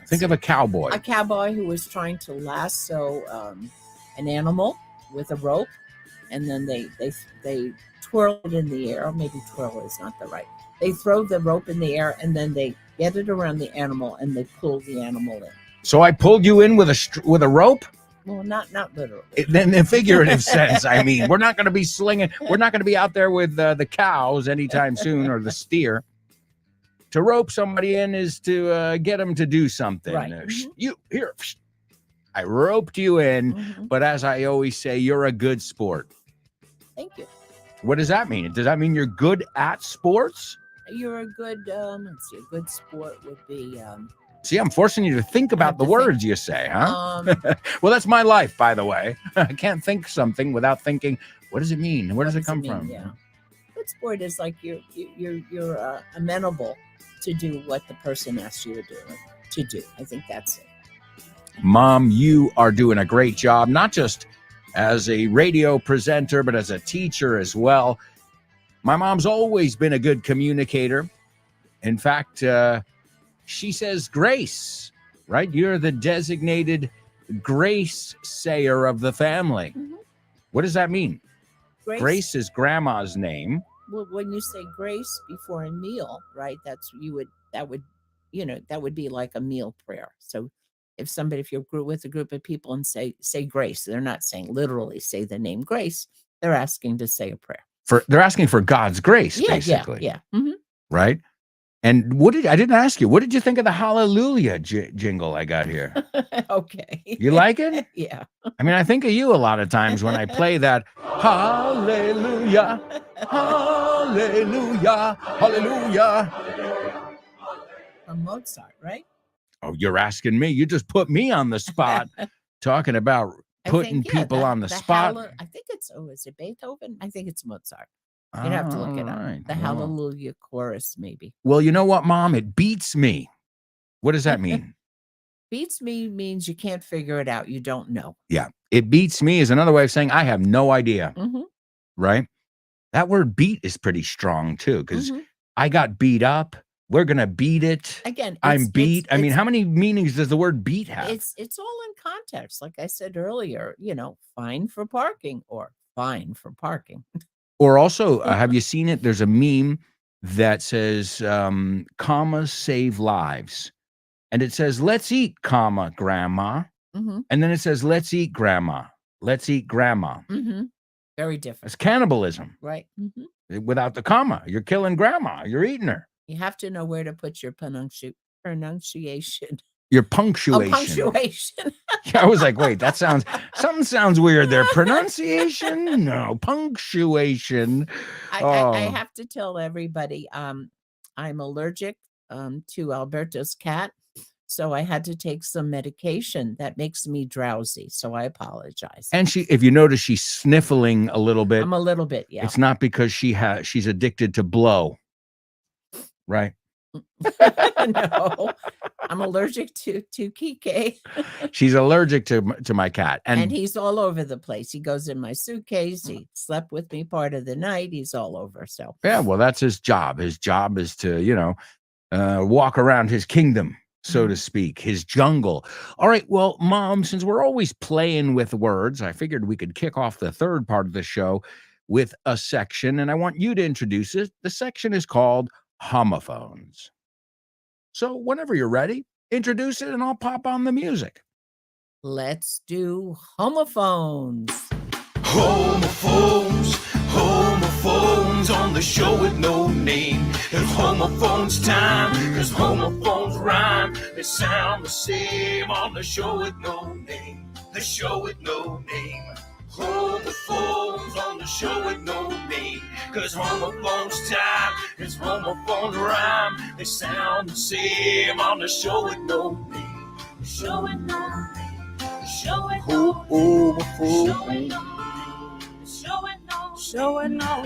Think of a cowboy. A cowboy who was trying to lasso an animal with a rope, and then they twirl it in the air. Or maybe twirl is not the right. They throw the rope in the air, and then they get it around the animal, and they pull the animal in. So I pulled you in with a rope? Well, not literally. In a figurative sense, I mean. We're not going to be slinging. We're not going to be out there with the cows anytime soon, or the steer. To rope somebody in is to get them to do something. Right. I roped you in, Mhm. but as I always say, you're a good sport. Thank you. What does that mean? Does that mean you're good at sports? You're a good. Let's see. A good sport would be. See, I'm forcing you to think about have the to think. words you say, huh? Well, that's my life, by the way. I can't think something without thinking, what does it mean? Where does it come from? Yeah. Good sport is like you're amenable to do what the person asks you to do. I think that's it. Mom, you are doing a great job, not just as a radio presenter, but as a teacher as well. My mom's always been a good communicator. In fact, she says grace, right? You're the designated grace sayer of the family. Mhm. What does that mean? Grace is grandma's name. Well, when you say grace before a meal, right? That would be like a meal prayer. So if you're with a group of people and say grace, they're not saying literally say the name grace. They're asking to say a prayer. They're asking for God's grace, basically. Yeah. Mm-hmm. Right? And I didn't ask you, what did you think of the hallelujah jingle I got here? Okay. You like it? Yeah. I mean, I think of you a lot of times when I play that hallelujah, hallelujah, hallelujah. From Mozart, right? Oh, you're asking me. You just put me on the spot talking about putting people on the spot. I think is it Beethoven? I think it's Mozart. You'd have to look it up. Right. The Hallelujah chorus, maybe. Well, you know what, Mom? It beats me. What does that mean? Beats me means you can't figure it out. You don't know. Yeah. It beats me is another way of saying I have no idea. Mm-hmm. Right? That word beat is pretty strong, too, because Mm-hmm. I got beat up. We're going to beat it. Again, I'm beat. I mean, how many meanings does the word beat have? It's all in context. Like I said earlier, fine for parking or fine for parking. Or also, have you seen it? There's a meme that says, commas save lives. And it says, let's eat, comma, grandma. Mm-hmm. And then it says, let's eat, grandma. Let's eat, grandma. Mm-hmm. Very different. It's cannibalism. Right. Mm-hmm. Without the comma, you're killing grandma. You're eating her. You have to know where to put your pronunciation. Your punctuation. Oh, punctuation. Yeah, I was like, wait, something sounds weird there. Pronunciation? No, punctuation. I have to tell everybody, I'm allergic to Alberto's cat. So I had to take some medication that makes me drowsy. So I apologize. And if you notice, she's sniffling a little bit. I'm a little bit, yeah. It's not because she's addicted to blow. Right? No, I'm allergic to Kike. She's allergic to my cat. And he's all over the place. He goes in my suitcase. He slept with me part of the night. He's all over. So yeah, well, that's his job. His job is to, walk around his kingdom, so to speak, his jungle. All right. Well, Mom, since we're always playing with words, I figured we could kick off the third part of the show with a section, and I want you to introduce it. The section is called Homophones. So whenever you're ready, introduce it and I'll pop on the music. Let's do homophones. Homophones on the show with no name. It's homophones time, cause homophones rhyme. They sound the same on the show with no name. The show with no name. Homophones on the show with no name. Cause homophones time, it's homophones rhyme. They sound the same on the show with no name. The show with no name. The show with no name. The show with no name. Show with no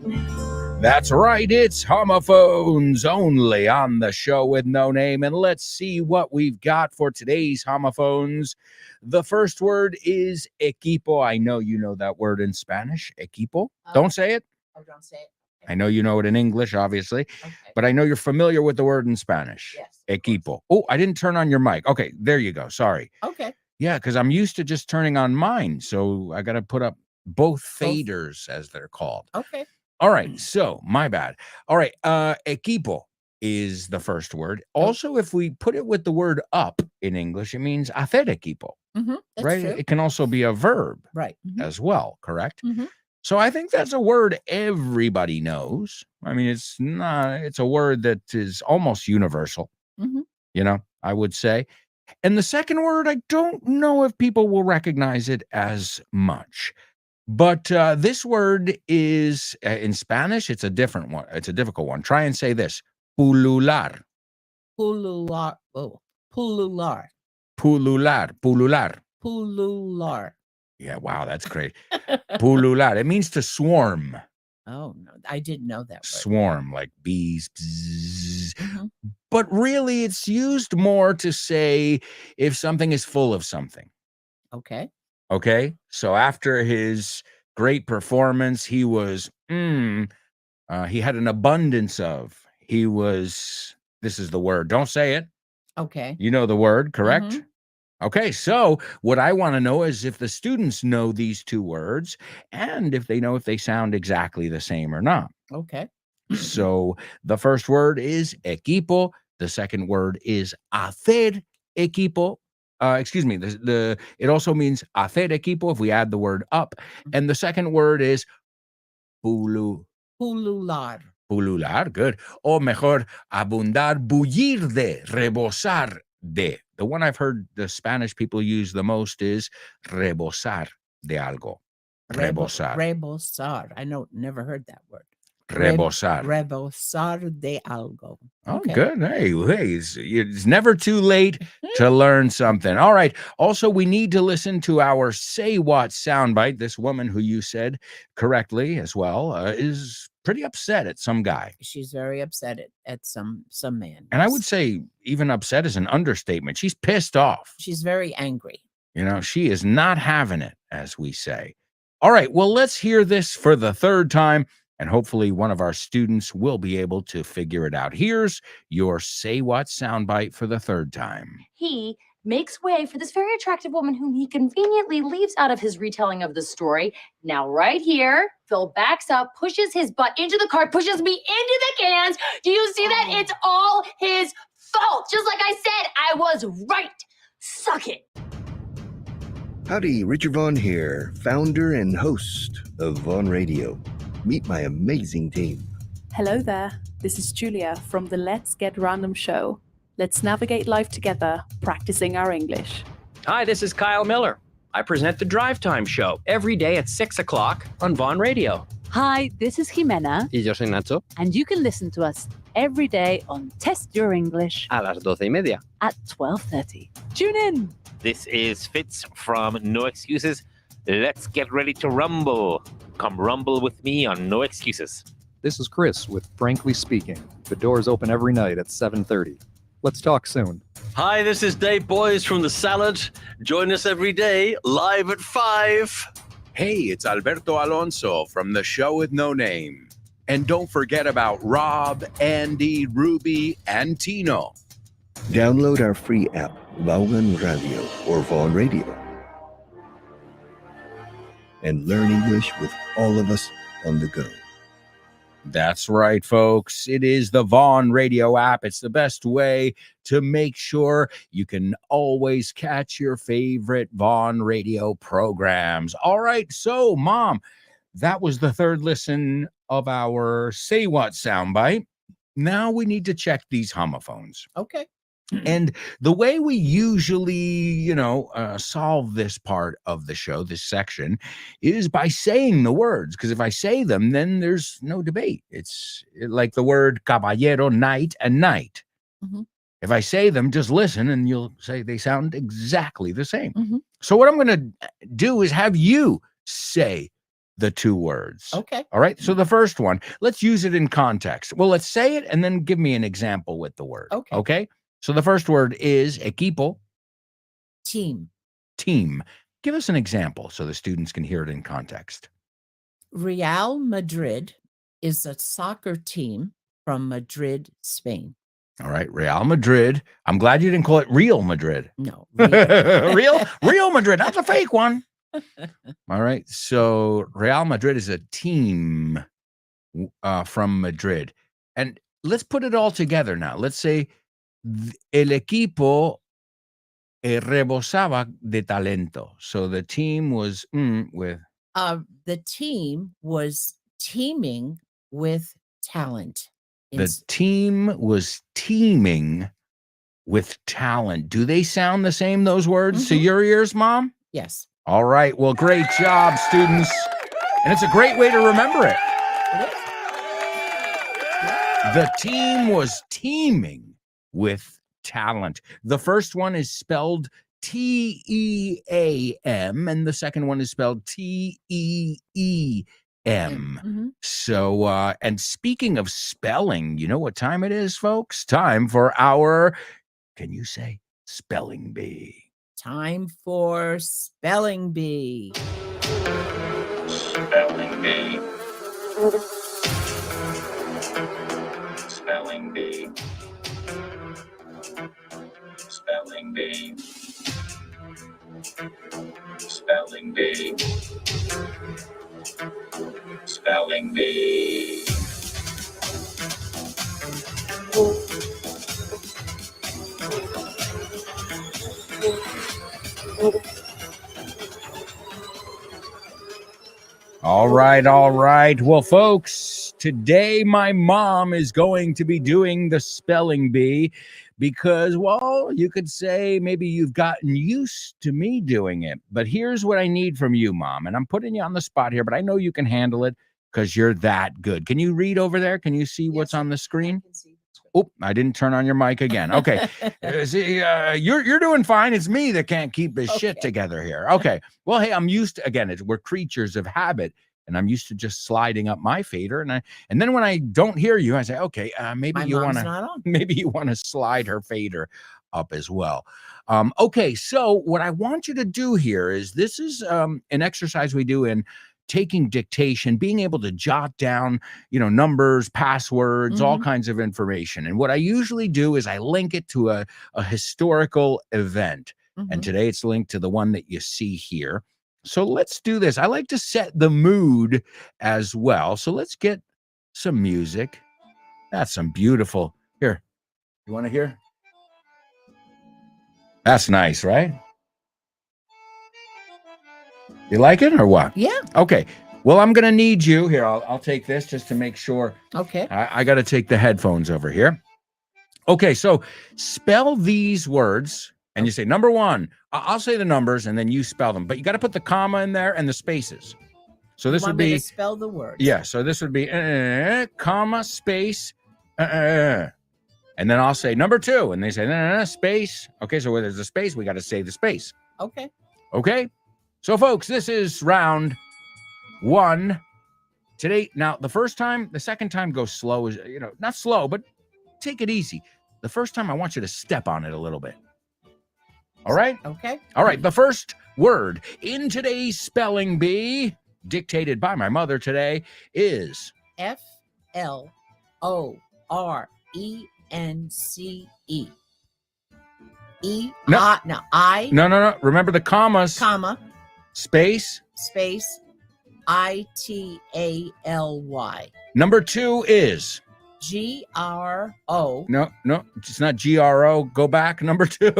name. That's right. It's homophones only on the show with no name. And let's see what we've got for today's homophones. The first word is equipo. I know you know that word in Spanish. Equipo. Don't say it. Oh, don't say it. I know you know it in English, obviously, Okay. but I know you're familiar with the word in Spanish. Yes. Equipo. Oh, I didn't turn on your mic. Okay, there you go. Sorry. Okay. Yeah, because I'm used to just turning on mine. So I got to put up both faders, as they're called. Okay. All right. So my bad. All right. Equipo is the first word. Also, if we put it with the word up in English, it means hacer equipo, That's right? true. It can also be a verb Right. as well, correct? Mhm. So I think that's a word everybody knows. I mean, it's a word that is almost universal, Mhm. I would say. And the second word, I don't know if people will recognize it as much. But this word is in Spanish, it's a different one. It's a difficult one. Try and say this. Pulular. Pulular. Oh, pulular. Pulular. Pulular. Pulular. Yeah, wow, that's great. Pulular. It means to swarm. Oh, no, I didn't know that word. Swarm, like bees. Bzzz. Mhm. But really, it's used more to say if something is full of something. Okay. Okay. So after his great performance, he was, he had an abundance of. This is the word. Don't say it. Okay. You know the word, correct? Mhm. Okay. So what I want to know is if the students know these two words and if they know if they sound exactly the same or not. Okay. So the first word is equipo. The second word is hacer equipo. Excuse me. It also means hacer equipo if we add the word up, and the second word is pulu Pulular. pulular. Good. O mejor, abundar, bullir de, rebosar de. The one I've heard the Spanish people use the most is rebosar de algo. Rebosar. Rebosar. I never heard that word. Rebosar. Rebosar de algo. Oh, Okay. good. Hey, it's never too late to learn something. All right. Also, we need to listen to our Say What soundbite. This woman who you said correctly as well is pretty upset at some guy. She's very upset at some man. And I would say even upset is an understatement. She's pissed off. She's very angry. She is not having it, as we say. All right. Well, let's hear this for the third time. And hopefully one of our students will be able to figure it out. Here's your Say What soundbite for the third time. He makes way for this very attractive woman whom he conveniently leaves out of his retelling of the story. Now, right here, Phil backs up, pushes his butt into the car, pushes me into the cans. Do you see that? It's all his fault. Just like I said, I was right. Suck it. Howdy, Richard Vaughn here, founder and host of Vaughn Radio. Meet my amazing team. Hello there, this is Julia from the Let's Get Random show. Let's navigate life together, practicing our English. Hi, this is Kyle Miller. I present the Drive Time Show every day at 6 o'clock on Vaughn Radio. Hi, this is Jimena. Y yo soy Nacho. And you can listen to us every day on Test Your English A las 12:30. at 12:30. Tune in! This is Fitz from No Excuses. Let's get ready to rumble. Come rumble with me on No Excuses. This is Chris with Frankly Speaking. The doors open every night at 7:30. Let's talk soon. Hi, this is Dave Boyes from The Salad. Join us every day, live at 5. Hey, it's Alberto Alonso from the show with no name. And don't forget about Rob, Andy, Ruby, and Tino. Download our free app, Vaughan Radio or Vaughn Radio, and learn English with all of us on the go. That's right, folks. It is the Vaughn Radio app. It's the best way to make sure you can always catch your favorite Vaughn Radio programs. All right. So, Mom, that was the third listen of our Say What soundbite. Now we need to check these homophones. Okay. And the way we usually, solve this part of the show, this section, is by saying the words. Because if I say them, then there's no debate. It's like the word caballero, knight, and knight. Mm-hmm. If I say them, just listen and you'll say they sound exactly the same. Mm-hmm. So what I'm going to do is have you say the two words. Okay. All right. So the first one, let's use it in context. Well, let's say it and then give me an example with the word. Okay. Okay. So the first word is equipo. Team. Team. Give us an example so the students can hear it in context. Real Madrid is a soccer team from Madrid, Spain. All right, Real Madrid. I'm glad you didn't call it Real Madrid. No. Real Madrid. That's a fake one. All right. So Real Madrid is a team from Madrid. And let's put it all together now. Let's say el equipo rebosaba de talento. So the team was with. The team was teaming with talent. The team was teaming with talent. Do they sound the same, those words, to your ears, Mom? Yes. All right. Well, great job, students. And it's a great way to remember it. The team was teaming with talent. The first one is spelled T-E-A-M, and the second one is spelled T-E-E-M. So, and speaking of spelling, you know what time it is, folks? Time for our, can you say, spelling bee? Time for spelling bee. Spelling bee. Spelling bee. Spelling bee. Spelling bee. Spelling bee. All right, all right. Well, folks, today my mom is going to be doing the spelling bee because, well, you could say maybe you've gotten used to me doing it. But here's what I need from you, Mom. And I'm putting you on the spot here, but I know you can handle it because you're that good. Can you read over there? Can you see what's on the screen? Oh, I didn't turn on your mic again. Okay. See, you're doing fine. It's me that can't keep this shit together here. Okay. Well, hey, I'm used to, again, we're creatures of habit, and I'm used to just sliding up my fader. And then when I don't hear you, I say, okay, maybe you want to slide her fader up as well. Okay. So what I want you to do here is this is an exercise we do in taking dictation, being able to jot down, numbers, passwords, all kinds of information. And what I usually do is I link it to a historical event. And today it's linked to the one that you see here. So let's do this. I like to set the mood as well. So let's get some music. That's some beautiful. Here, you want to hear? That's nice, right? You like it or what? Yeah. Okay. Well, I'm going to need you here. I'll take this just to make sure. Okay. I got to take the headphones over here. Okay. So spell these words and you say number one. I'll say the numbers and then you spell them, but you got to put the comma in there and the spaces. So this would be to spell the words. Yeah. So this would be comma space. And then I'll say number two and they say space. Okay. So where there's a space, we got to say the space. Okay. Okay. So, folks, this is round one today. Now, the second time goes slow, is not slow, but take it easy. The first time I want you to step on it a little bit. All right? Okay. All right. The first word in today's spelling bee, dictated by my mother today, is F-L-O-R-E-N-C-E. No. No. Remember the commas. Comma. Space. I-T-A-L-Y. Number two is G-R-O. No, it's not G-R-O. Go back. Number two.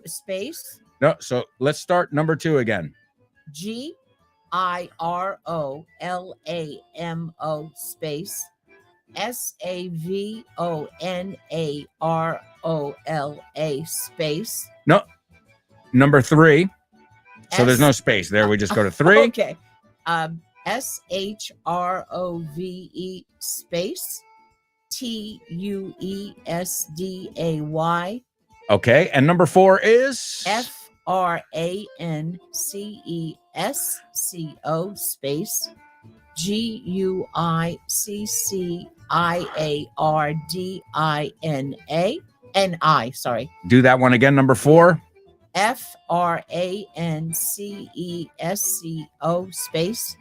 Space. No, so let's start number two again. G-I-R-O-L-A-M-O space S-A-V-O-N-A-R-O-L-A space. No, number three. So there's no space there. We just go to three. Okay. S-H-R-O-V-E space T-U-E-S-D-A-Y. Okay. And number four is F-R-A-N-C-E-S-C-O space G-U-I-C-C-I-A-R-D-I-N-A. Sorry. Do that one again. Number four. F-R-A-N-C-E-S-C-O space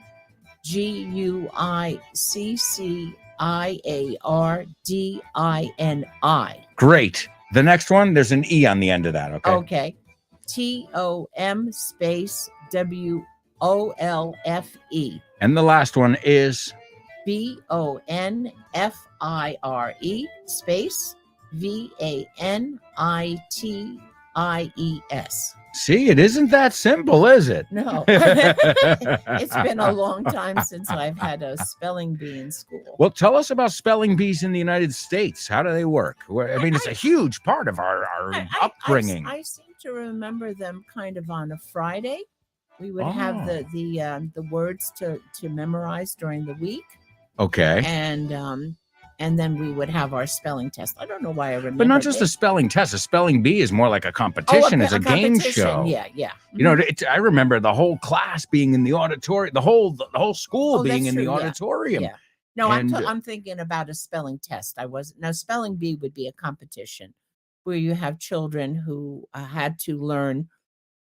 GUICCIARDINI. Great. The next one, there's an E on the end of that, okay? Okay. TOM space WOLFE. And the last one is BONFIRE space VANITIES. See, it isn't that simple, is it? No. It's been a long time since I've had a spelling bee in school. Well, tell us about spelling bees in the United States. How do they work? I mean, it's a huge part of our upbringing. I seem to remember them kind of on a Friday. We would have the words to memorize during the week. Okay. And then we would have our spelling test. I don't know why I remember. But not just a spelling test. A spelling bee is more like a competition. It's a game show. Yeah, yeah. You know, I remember the whole class being in the auditorium, the whole school being in the auditorium. Yeah. No, I'm thinking about a spelling test. Now, spelling bee would be a competition where you have children who had to learn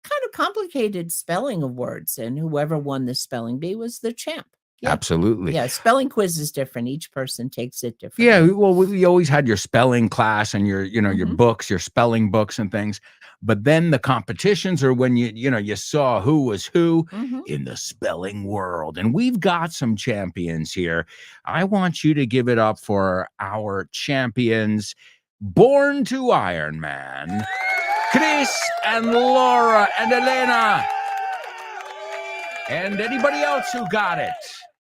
kind of complicated spelling of words, and whoever won the spelling bee was the champ. Yeah. Absolutely. Yeah, spelling quiz is different. Each person takes it differently. Yeah, well, you always had your spelling class and your books, your spelling books and things. But then the competitions are when you saw who was who in the spelling world. And we've got some champions here. I want you to give it up for our champions, Born to Iron Man, Chris and Laura and Elena. And anybody else who got it?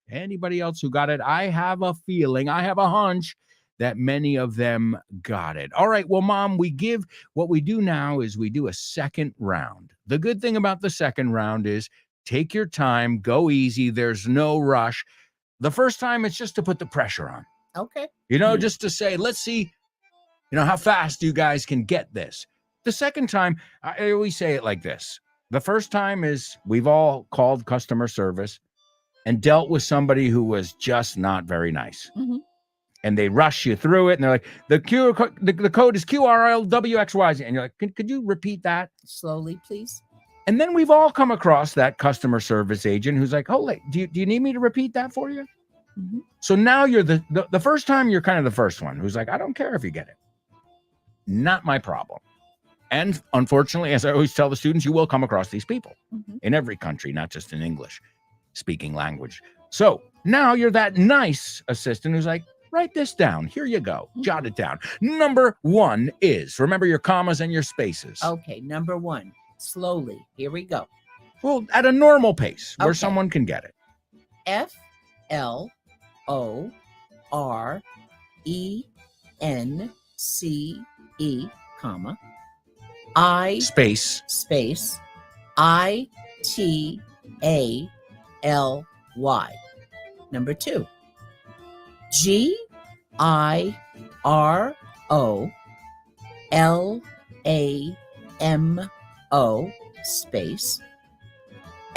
I have a feeling, I have a hunch that many of them got it. All right, well, Mom, what we do now is we do a second round. The good thing about the second round is take your time, go easy, there's no rush. The first time, it's just to put the pressure on. Okay. Just to say, let's see, how fast you guys can get this. The second time, I always say it like this. The first time is we've all called customer service and dealt with somebody who was just not very nice. And they rush you through it, and they're like, the code is QRLWXYZ. And you're like, could you repeat that? Slowly, please. And then we've all come across that customer service agent who's like, oh, do you need me to repeat that for you? So now you're the first time, you're kind of the first one who's like, I don't care if you get it. Not my problem. And unfortunately, as I always tell the students, you will come across these people in every country, not just in English speaking language. So now you're that nice assistant who's like, write this down. Here you go. Jot it down. Number 1 is, remember your commas and your spaces. Okay, number 1. Slowly. Here we go. Well, at a normal pace where someone can get it. FLORENCE, comma, I space ITALY. Number 2. GIROLAMO space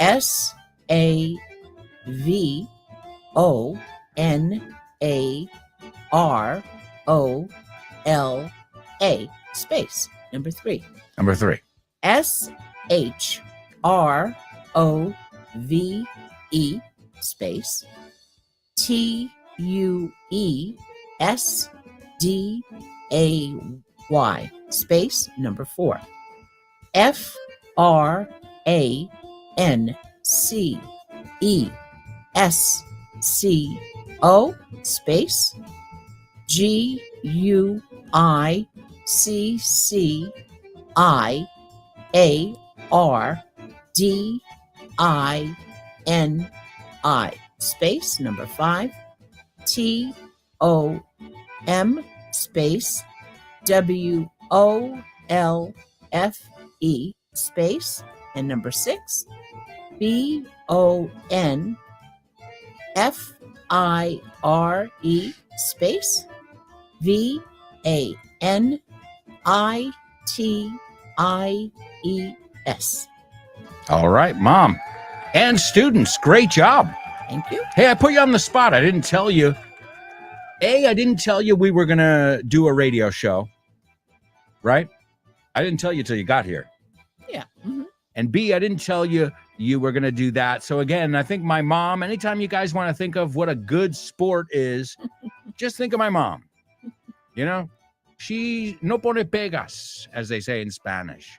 SAVONAROLA space. Number 3. Number 3. SHROVE space TUESDAY space. Number 4. FRANCESCO space GUICCIARDINI space. Number 5. TOM space WOLFE space. And number 6. BONFIRE space VANITIES. All right, Mom and students, great job. Thank you. Hey, I put you on the spot. I didn't tell you. I didn't tell you we were going to do a radio show, right? I didn't tell you till you got here. Yeah. And B, I didn't tell you, you were going to do that. So again, I think my mom, anytime you guys want to think of what a good sport is, just think of my mom. You know, she no pone pegas, as they say in Spanish.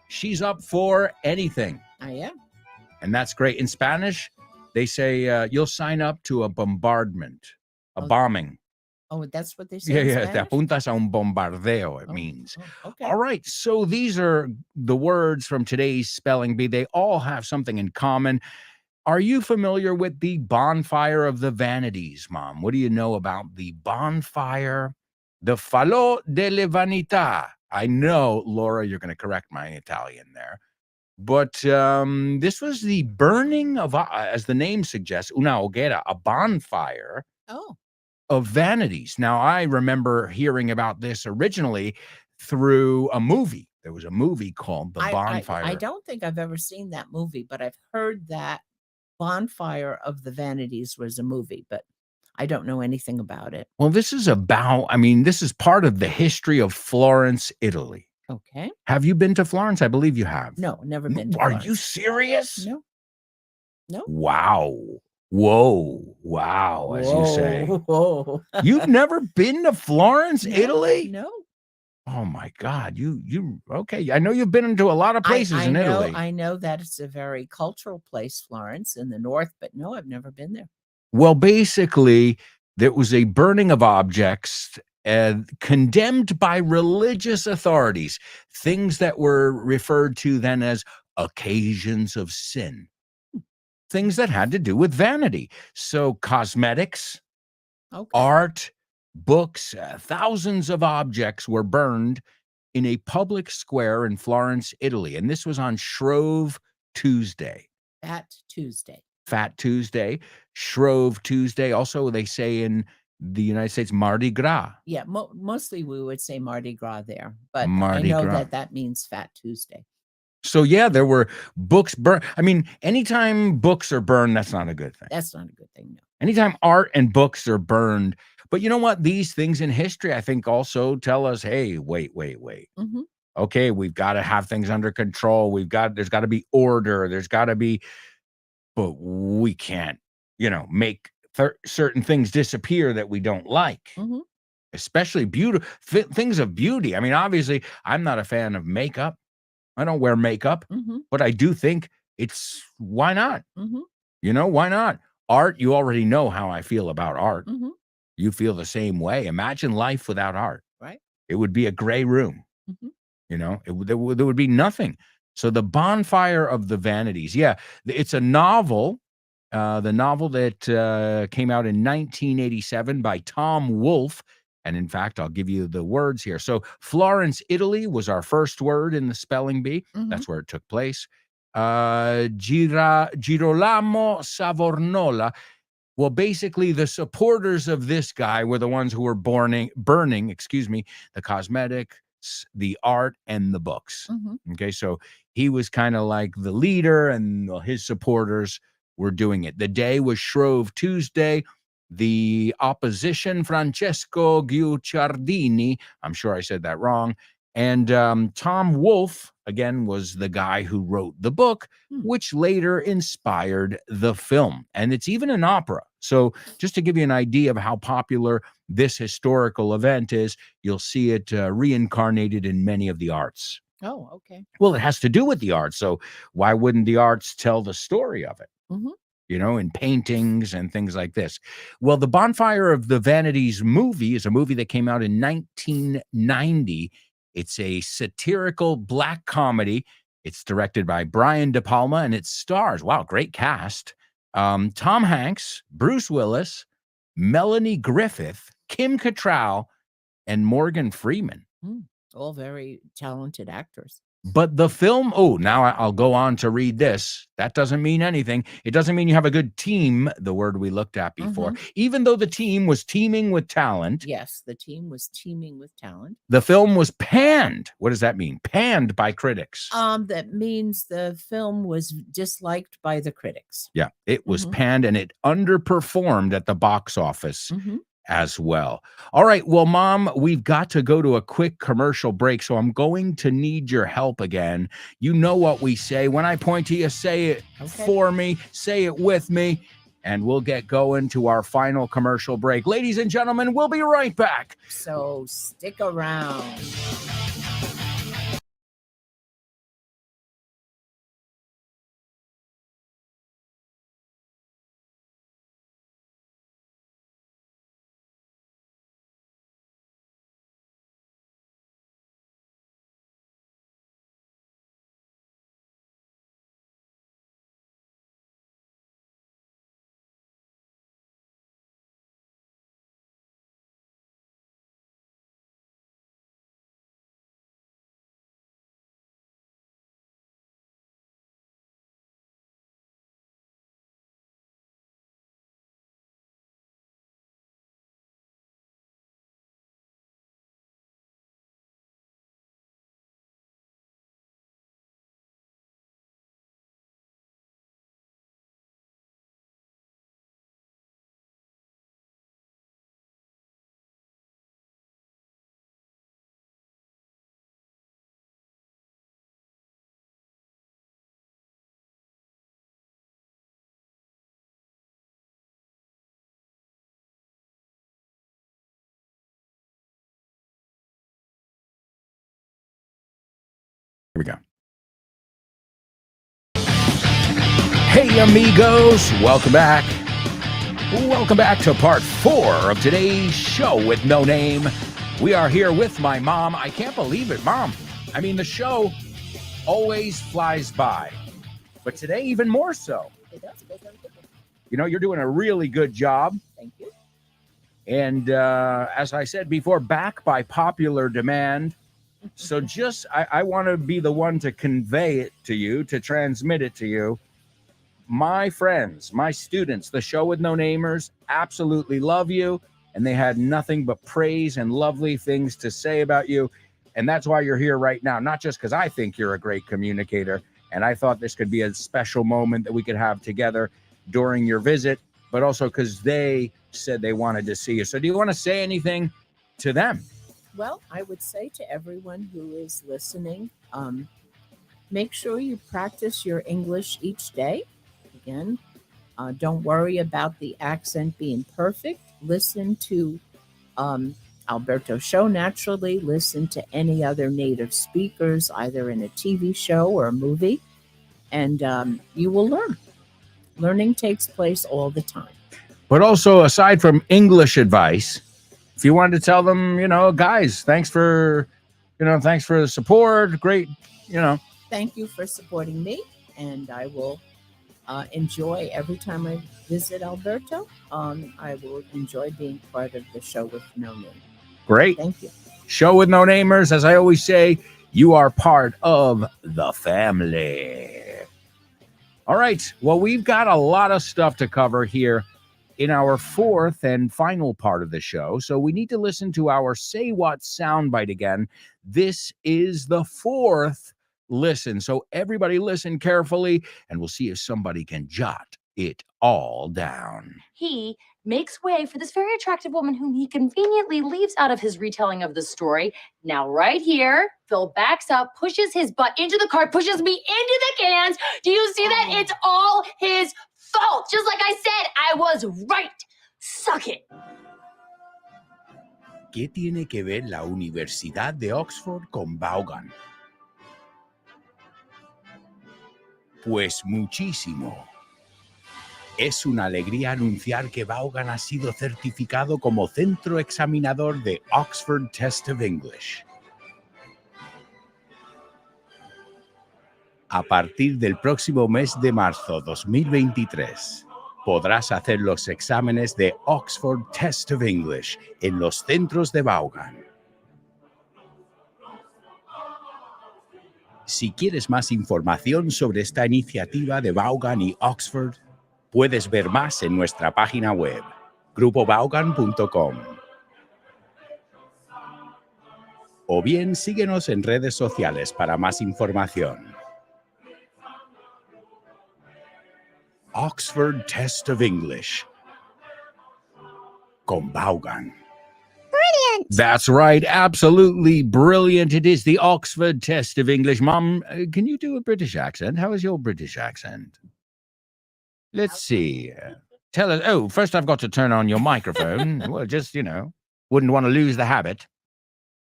She's up for anything. I am. And that's great. In Spanish, they say you'll sign up to a bombardment, a bombing. Oh, that's what they say in Yeah, te Spanish? apuntas a un bombardeo, it means. Okay. All right, so these are the words from today's spelling bee. They all have something in common. Are you familiar with the bonfire of the vanities, Mom? What do you know about the bonfire, the falò delle vanità? I know, Laura, you're going to correct my Italian there. But this was the burning of, as the name suggests, una hoguera, a bonfire of vanities. Now, I remember hearing about this originally through a movie. There was a movie called The Bonfire. I don't think I've ever seen that movie, but I've heard that Bonfire of the Vanities was a movie, but I don't know anything about it. Well, this is this is part of the history of Florence, Italy. Okay. Have you been to Florence? I believe you have. No, never been to Are Florence. you serious? No. No. Wow. Whoa. Wow, as you say. Whoa. You've never been to Florence, Italy? No. Oh my God. You okay. I know you've been into a lot of places in Italy. I know that it's a very cultural place, Florence, in the north, but no, I've never been there. Well, basically, there was a burning of objects condemned by religious authorities, things that were referred to then as occasions of sin, things that had to do with vanity. So cosmetics, art, books, thousands of objects were burned in a public square in Florence, Italy. And this was on Shrove Tuesday. Fat Tuesday, Shrove Tuesday. Also, they say in the United States, Mardi Gras. Yeah, mostly we would say Mardi Gras there, but Mardi I know Gras. that means Fat Tuesday. So yeah, there were books burned. I mean, anytime books are burned, that's not a good thing. That's not a good thing, no. Anytime art and books are burned. But you know what? These things in history, I think, also tell us, hey, wait. Mm-hmm. Okay, we've got to have things under control. There's got to be order. There's got to be, but we can't, make certain things disappear that we don't like. Mm-hmm. Especially things of beauty. I mean, obviously, I'm not a fan of makeup. I don't wear makeup, but I do think why not? Mm-hmm. Why not? Art, you already know how I feel about art. Mm-hmm. You feel the same way. Imagine life without art. Right. It would be a gray room. Mm-hmm. There would be nothing. So the Bonfire of the Vanities. Yeah, it's a novel. The novel that came out in 1987 by Tom Wolfe. And in fact, I'll give you the words here. So Florence, Italy was our first word in the spelling bee. Mm-hmm. That's where it took place. Girolamo Savornola. Well, basically, the supporters of this guy were the ones who were burning, the cosmetics, the art, and the books. Mm-hmm. Okay, so he was kind of like the leader, and his supporters were doing it. The day was Shrove Tuesday. The opposition, Francesco Guicciardini, I'm sure I said that wrong, and Tom Wolfe, again, was the guy who wrote the book, which later inspired the film. And it's even an opera. So just to give you an idea of how popular this historical event is, you'll see it reincarnated in many of the arts. Oh, okay. Well, it has to do with the arts. So why wouldn't the arts tell the story of it? Mm-hmm. In paintings and things like this. Well, the Bonfire of the Vanities movie is a movie that came out in 1990. It's a satirical black comedy. It's directed by Brian De Palma, and it stars, wow, great cast, Tom Hanks, Bruce Willis, Melanie Griffith, Kim Cattrall, and Morgan Freeman. All very talented actors. But the film, now I'll go on to read this. That doesn't mean anything. It doesn't mean you have a good team, the word we looked at before. Even though the team was teeming with talent. Yes, the team was teeming with talent. The film was panned. What does that mean? Panned by critics. That means the film was disliked by the critics. Yeah, it was panned, and it underperformed at the box office. as well. All right. Well, Mom, we've got to go to a quick commercial break, so I'm going to need your help again. You know what we say. When I point to you, say it for me, say it with me, and we'll get going to our final commercial break. Ladies and gentlemen, we'll be right back. So stick around. Here we go. Hey, amigos. Welcome back. Welcome back to part 4 of today's show with no name. We are here with my mom. I can't believe it, Mom. I mean, the show always flies by, but today even more so. It does. You know, you're doing a really good job. Thank you. And as I said before, back by popular demand. So just, I want to be the one to convey it to you, to transmit it to you. My friends, my students, the show with no namers absolutely love you. And they had nothing but praise and lovely things to say about you. And that's why you're here right now. Not just because I think you're a great communicator. And I thought this could be a special moment that we could have together during your visit, but also because they said they wanted to see you. So do you want to say anything to them? Well, I would say to everyone who is listening, make sure you practice your English each day. Again, don't worry about the accent being perfect. Listen to Alberto's show naturally. Listen to any other native speakers, either in a TV show or a movie, and you will learn. Learning takes place all the time. But also, aside from English advice, if you wanted to tell them, you know, guys, thanks for the support. Great, you know. Thank you for supporting me, and I will enjoy every time I visit Alberto. I will enjoy being part of the show with no name. Great. Thank you. Show with no namers, as I always say, you are part of the family. All right. Well, we've got a lot of stuff to cover here in our 4th and final part of the show. So we need to listen to our Say What soundbite again. This is the 4th listen. So everybody listen carefully, and we'll see if somebody can jot it all down. He makes way for this very attractive woman whom he conveniently leaves out of his retelling of the story. Now, right here, Phil backs up, pushes his butt into the car, pushes me into the cans. Do you see that? It's all his fault. Just like I said, I was right. Suck it. ¿Qué tiene que ver la Universidad de Oxford con Vaughan? Pues muchísimo. Es una alegría anunciar que Vaughan ha sido certificado como centro examinador de Oxford Test of English. A partir del próximo mes de marzo 2023, podrás hacer los exámenes de Oxford Test of English en los centros de Vaughan. Si quieres más información sobre esta iniciativa de Vaughan y Oxford, puedes ver más en nuestra página web, grupovaughan.com. O bien síguenos en redes sociales para más información. Oxford Test of English. con Vaughan. Brilliant. That's right. Absolutely brilliant. It is the Oxford test of English. Mom, can you do a British accent? How is your British accent? Let's see. Tell us. Oh, first I've got to turn on your microphone. Well, just, wouldn't want to lose the habit.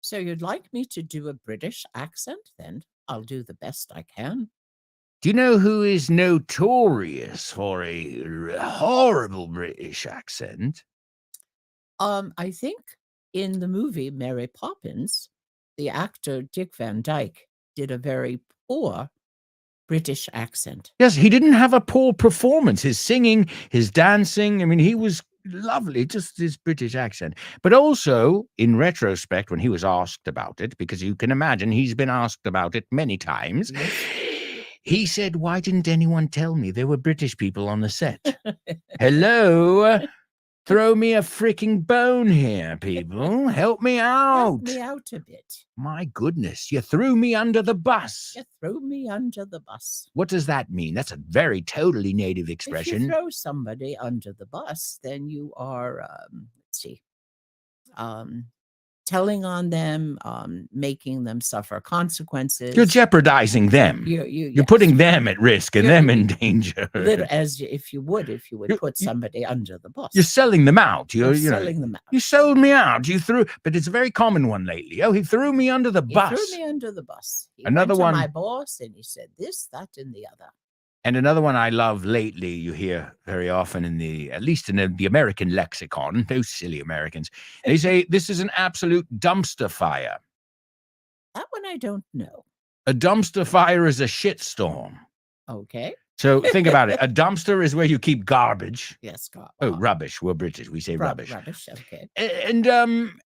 So you'd like me to do a British accent? Then I'll do the best I can. Do you know who is notorious for a horrible British accent? I think in the movie Mary Poppins, the actor Dick Van Dyke did a very poor British accent. Yes, he didn't have a poor performance. His singing, his dancing, I mean, he was lovely, just his British accent. But also, in retrospect, when he was asked about it, because you can imagine he's been asked about it many times, he said, "Why didn't anyone tell me there were British people on the set? Hello? Throw me a freaking bone here, people. Help me out. Help me out a bit. My goodness, you threw me under the bus. You threw me under the bus. What does that mean? That's a very totally native expression. If you throw somebody under the bus, then you are, telling on them, making them suffer consequences. You're jeopardizing them. You're putting them at risk and them in danger. As if you would put somebody under the bus. You're selling them out. You're selling them out. You sold me out. You threw, but it's a very common one lately. Oh, he threw me under the bus. He threw me under the bus. He Another went to one. my boss and he said this, that, and the other. And another one I love lately, you hear very often at least in the American lexicon, those silly Americans, they say this is an absolute dumpster fire. That one I don't know. A dumpster fire is a shitstorm. Okay. So think about it. A dumpster is where you keep garbage. Yes, garbage. Oh, rubbish. We're British. We say rubbish. Rubbish, okay. And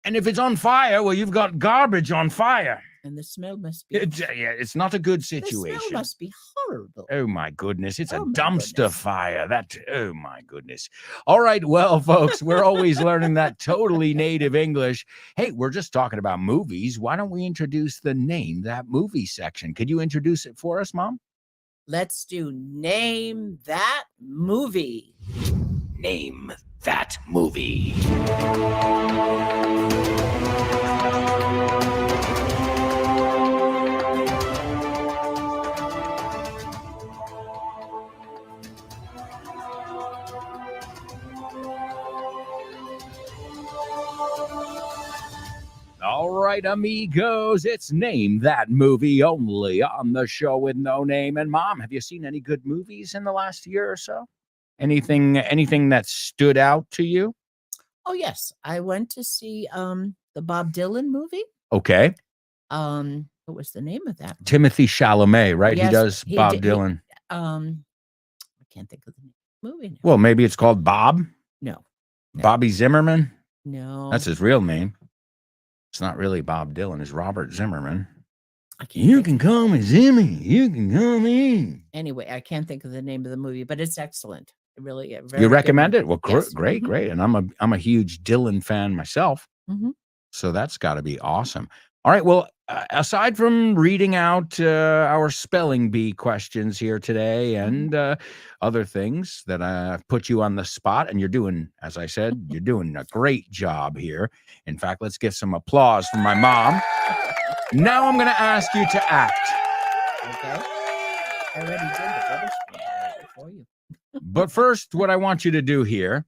if it's on fire, well, you've got garbage on fire. And the smell must be... It's not a good situation. The smell must be horrible. Oh, my goodness. It's a dumpster fire. Oh, my goodness. All right. Well, folks, we're always learning that totally native English. Hey, we're just talking about movies. Why don't we introduce the Name That Movie section? Could you introduce it for us, Mom? Let's do Name That Movie. Name That Movie. All right, amigos, it's Name That Movie only on the show with no name. And Mom, have you seen any good movies in the last year or so? Anything that stood out to you? Oh, yes. I went to see the Bob Dylan movie. Okay. What was the name of that? Timothy Chalamet, right? Yes, he does Bob Dylan. I can't think of the movie now. Well, maybe it's called Bob? No. Bobby Zimmerman? No. That's his real name. It's not really Bob Dylan. It's Robert Zimmerman. You can call me Zimmy. You can call me. Anyway, I can't think of the name of the movie, but it's excellent. Really, you recommend it? Well, yes. Great. And I'm a huge Dylan fan myself. Mm-hmm. So that's got to be awesome. All right. Well, aside from reading out our spelling bee questions here today and other things that I've put you on the spot, and you're doing, as I said, you're doing a great job here. In fact, let's give some applause for my mom. Now I'm going to ask you to act. Okay. I already did the British one for you. But first, what I want you to do here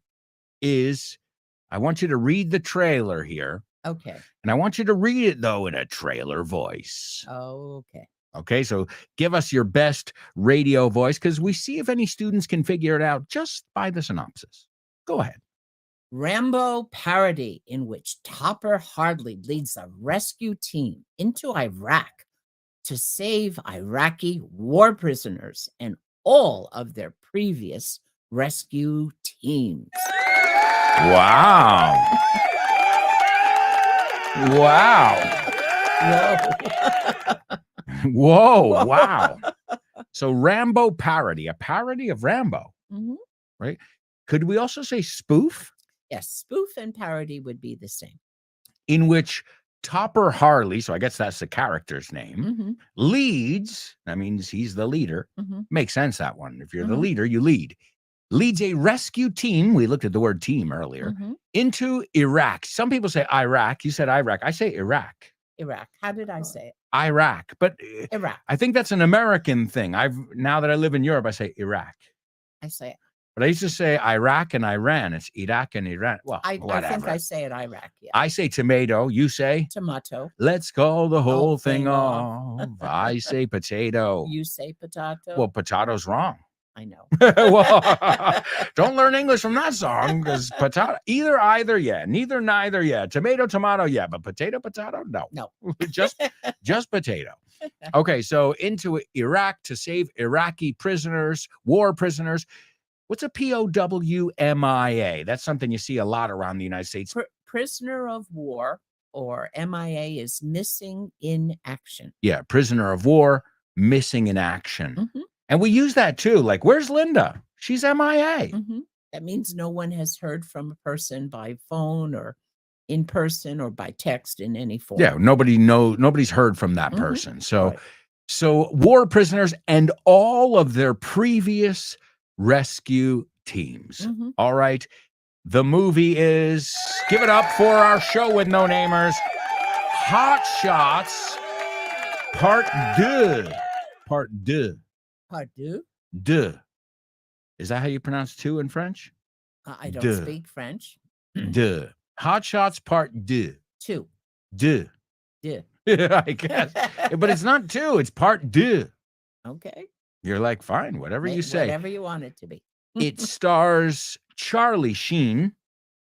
is I want you to read the trailer here. Okay. And I want you to read it, though, in a trailer voice. Oh, okay. Okay, so give us your best radio voice, because we see if any students can figure it out just by the synopsis. Go ahead. Rambo parody in which Topper Hardley leads a rescue team into Iraq to save Iraqi war prisoners and all of their previous rescue teams. Wow. Wow. Whoa. Wow. So Rambo parody, a parody of Rambo, right? Could we also say spoof? Yes, spoof and parody would be the same. In which Topper Harley, so I guess that's the character's name, leads, that means he's the leader. Makes sense, that one. If you're the leader, you lead. leads a rescue team. We looked at the word team earlier. Mhm. Into Iraq. Some people say Iraq. You said Iraq. I say Iraq. Iraq. How did I say it? Iraq. But Iraq. I think that's an American thing. Now that I live in Europe, I say Iraq. I say it. But I used to say Iraq and Iran. It's Iraq and Iran. Well, I whatever. think I say it Iraq. Yeah. I say tomato. You say? Tomato. Let's call the whole Whole thing thing off. I say potato. You say potato. Well, potato's wrong. I know. Well, don't learn English from that song because potato, either, yeah. Neither, yeah. Tomato, yeah. But potato, no. No. just potato. Okay, so into Iraq to save Iraqi prisoners, war prisoners. What's a POW-MIA? That's something you see a lot around the United States. Prisoner of war, or MIA, is missing in action. Yeah, prisoner of war, missing in action. Mhm. And we use that too. Like, where's Linda? She's MIA. Mhm. That means no one has heard from a person by phone or in person or by text in any form. Yeah, nobody's heard from that Mhm. person. So, Right. so war prisoners and all of their previous rescue teams. Mhm. All right. The movie is, give it up for our show with no namers, Hot Shots Part 2. Part 2. Part deux? Deux. Is that how you pronounce two in French? I don't Deux. speak French. Deux. Hot Shots Part 2. Two. Deux. Deux. I guess. But it's not two, it's Part 2. Okay. You're like, fine, whatever you say. Whatever you want it to be. It stars Charlie Sheen.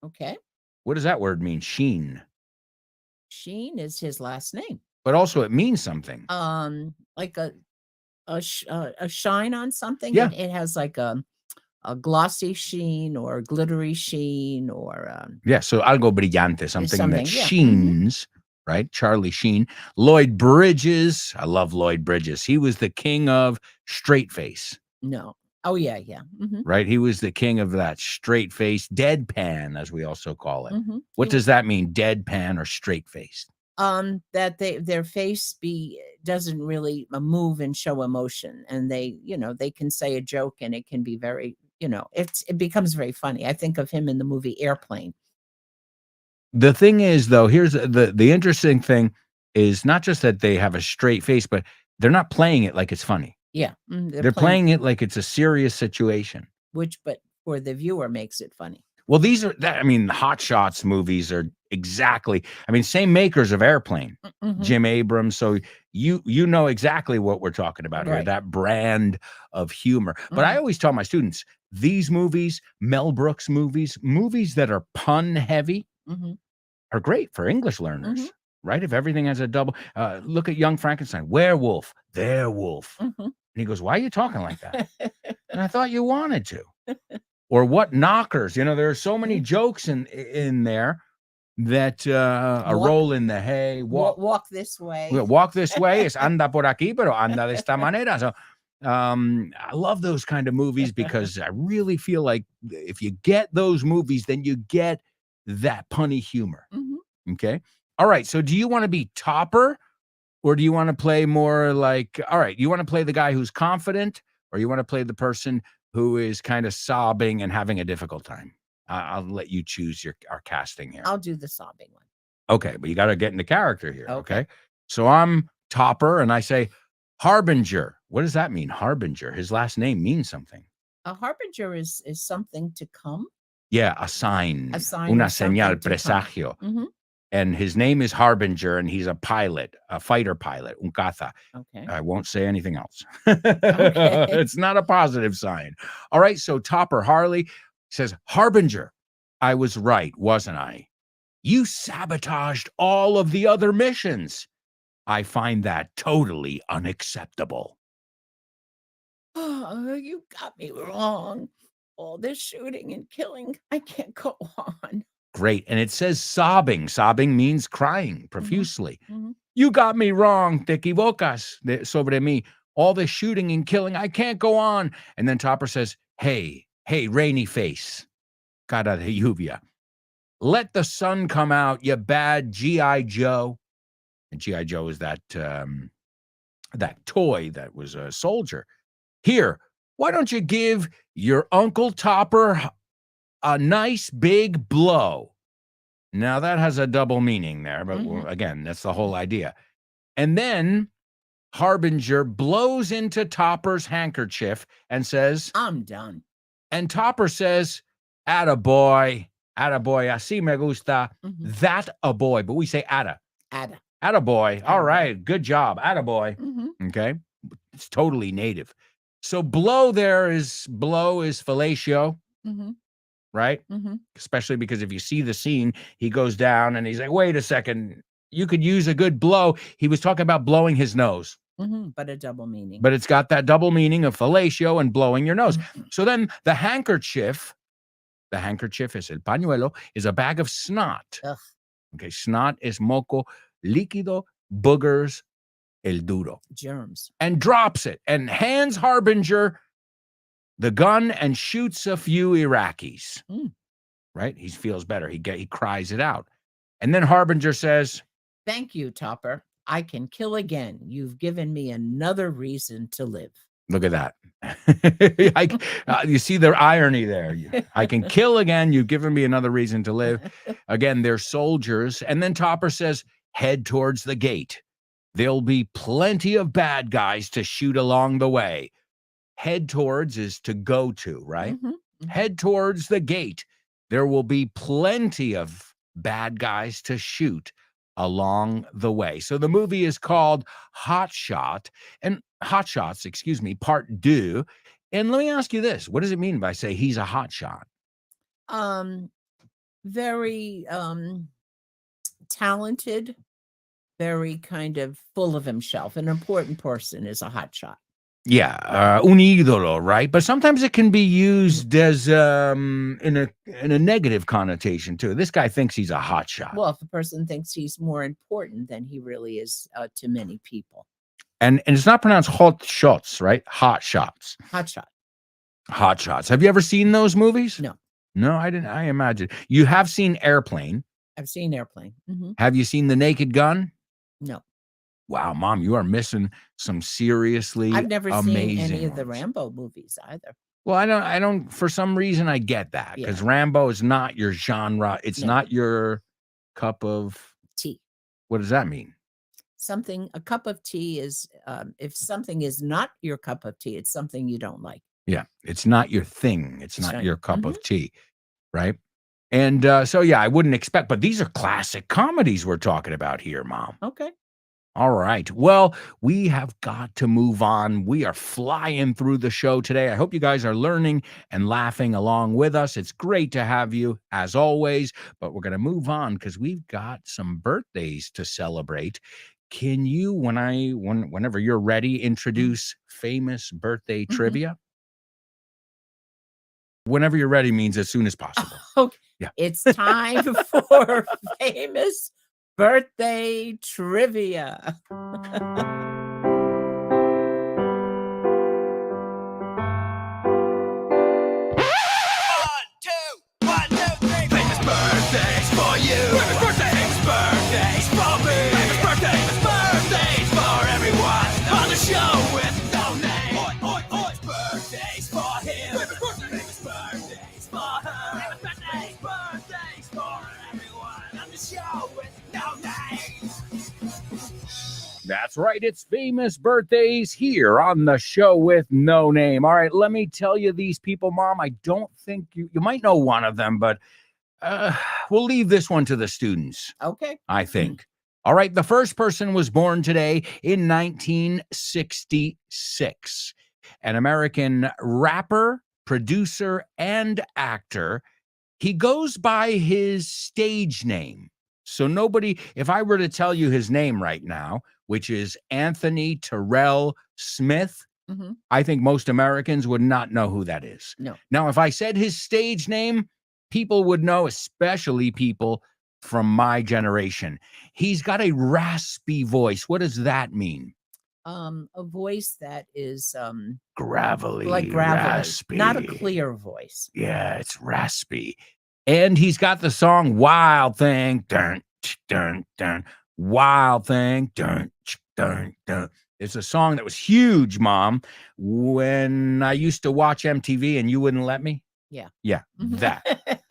Okay. What does that word mean? Sheen. Sheen is his last name. But also it means something. Like a shine on something. Yeah. It has like a glossy sheen or glittery sheen or Yeah, so algo brillante, something something, that yeah. sheens, right? Charlie Sheen. Lloyd Bridges. I love Lloyd Bridges. He was the king of straight face, no. Oh yeah, yeah. Mhm. right? He was the king of that straight face, deadpan, as we also call it. Mhm. What does that mean? Deadpan or straight face? That their face doesn't really move and show emotion, and they can say a joke and it can be very, it becomes very funny. I think of him in the movie Airplane. The thing is, though, here's the interesting thing is not just that they have a straight face, but they're not playing it like it's funny. Yeah. They're playing it like it's a serious situation. Which, but for the viewer, makes it funny. Well, Hot Shots movies are exactly, same makers of Airplane, Mhm. Jim Abrams. So you know exactly what we're talking about here, Right. that brand of humor. But I always tell my students, these movies, Mel Brooks movies that are pun heavy Mhm. are great for English learners, Mhm. right? If everything has a double, look at Young Frankenstein, werewolf, their wolf. Mhm. And he goes, why are you talking like that? And I thought you wanted to. Or what knockers? There are so many jokes in there that a roll in the hay, Walk this way. walk this way, es anda por aquí, pero anda de esta manera. So I love those kind of movies because I really feel like if you get those movies, then you get that punny humor. Mhm. Okay. All right. So do you want to be Topper, or do you want to play more like, all right, you want to play the guy who's confident, or you want to play the person who is kind of sobbing and having a difficult time? I'll let you choose our casting here. I'll do the sobbing one. Okay, but you got to get into character here. Okay. Okay. So I'm Topper and I say Harbinger. What does that mean? Harbinger. His last name means something. A harbinger is something to come. Yeah, a sign. A sign Una or something señal, to come. presagio. Mhm. And his name is Harbinger, and he's a pilot, a fighter pilot, un caza. Okay. I won't say anything else. Okay. It's not a positive sign. All right, so Topper Harley says, Harbinger, I was right, wasn't I? You sabotaged all of the other missions. I find that totally unacceptable. Oh, you got me wrong. All this shooting and killing, I can't go on. Great. And it says sobbing. Sobbing means crying profusely. Mhm. You got me wrong. Te equivocas sobre mí. All this shooting and killing, I can't go on. And then Topper says, hey, rainy face. Cara de lluvia. Let the sun come out, you bad G.I. Joe. And G.I. Joe is that toy that was a soldier. Here, Why don't you give your Uncle Topper a nice big blow? Now, that has a double meaning there, but again, that's the whole idea. And then Harbinger blows into Topper's handkerchief and says, I'm done. And Topper says, attaboy, así me gusta, that a boy. But we say atta. Attaboy. All right, good job, attaboy. Okay, it's totally native. So blow is fellatio, right? Especially because if you see the scene, he goes down and he's like, wait a second, you could use a good blow. He was talking about blowing his nose. But a double meaning. But it's got that double meaning of fellatio and blowing your nose. So then the handkerchief is el pañuelo, is a bag of snot. Ugh. Okay, snot is moco, líquido, boogers, el duro. Germs. And drops it and hands Harbinger the gun and shoots a few Iraqis. Right? He feels better. He cries it out. And then Harbinger says, thank you, Topper. I can kill again. You've given me another reason to live. Look at that. You see the irony there. I can kill again. You've given me another reason to live. Again, they're soldiers. And then Topper says, head towards the gate. There'll be plenty of bad guys to shoot along the way. Head towards is to go to, right? Head towards the gate. There will be plenty of bad guys to shoot along the way. So the movie is called Hot Shots, Part 2. And let me ask you this. What does it mean by say he's a hot shot? Very talented, very kind of full of himself. An important person is a hot shot. Yeah, un ídolo, right? But sometimes it can be used as in a negative connotation too. This guy thinks he's a hot shot. Well, if a person thinks he's more important than he really is to many people. And it's not pronounced hot shots, right? Hot shots. Hot shot. Hot shots. Have you ever seen those movies? No. No, I didn't. I imagine. You have seen Airplane. I've seen Airplane. Have you seen The Naked Gun? No. Wow, Mom, you are missing some seriously I've never amazing seen any of the ones. Rambo movies either. Well, I don't, for some reason I get that because Rambo is not your genre. It's not your cup of tea. What does that mean? A cup of tea is, if something is not your cup of tea, it's something you don't like. Yeah, it's not your thing. It's That's not right. your cup of tea, right? And so, yeah, I wouldn't expect, but these are classic comedies we're talking about here, Mom. Okay. All right. Well, we have got to move on. We are flying through the show today. I hope you guys are learning and laughing along with us. It's great to have you as always, but we're going to move on because we've got some birthdays to celebrate. Can you, whenever you're ready, introduce famous birthday trivia? Whenever you're ready means as soon as possible. Okay. Yeah. It's time for famous birthday trivia. Famous birthdays for you. Famous birthdays for me. Famous birthdays for everyone on the show with no name. Oi, oi, oi. Birthdays for him. Famous birthdays for her. Famous birthdays for everyone on the show with no name. That's right. It's famous birthdays here on the show with no name. All right, let me tell you these people, Mom. I don't think you might know one of them, but we'll leave this one to the students. Okay. I think. All right. The first person was born today in 1966. An American rapper, producer, and actor. He goes by his stage name. So nobody, if I were to tell you his name right now, which is Anthony Terrell Smith, I think most Americans would not know who that is. No. Now, if I said his stage name, people would know, especially people from my generation. He's got a raspy voice. What does that mean? A voice that is Gravelly, like gravelly, raspy. not a clear voice. Yeah, it's raspy. And he's got the song Wild Thing. Dun, dun, dun. Wild Thing. Dun, dun, dun. It's a song that was huge, Mom, when I used to watch MTV and you wouldn't let me. Yeah. Yeah, that.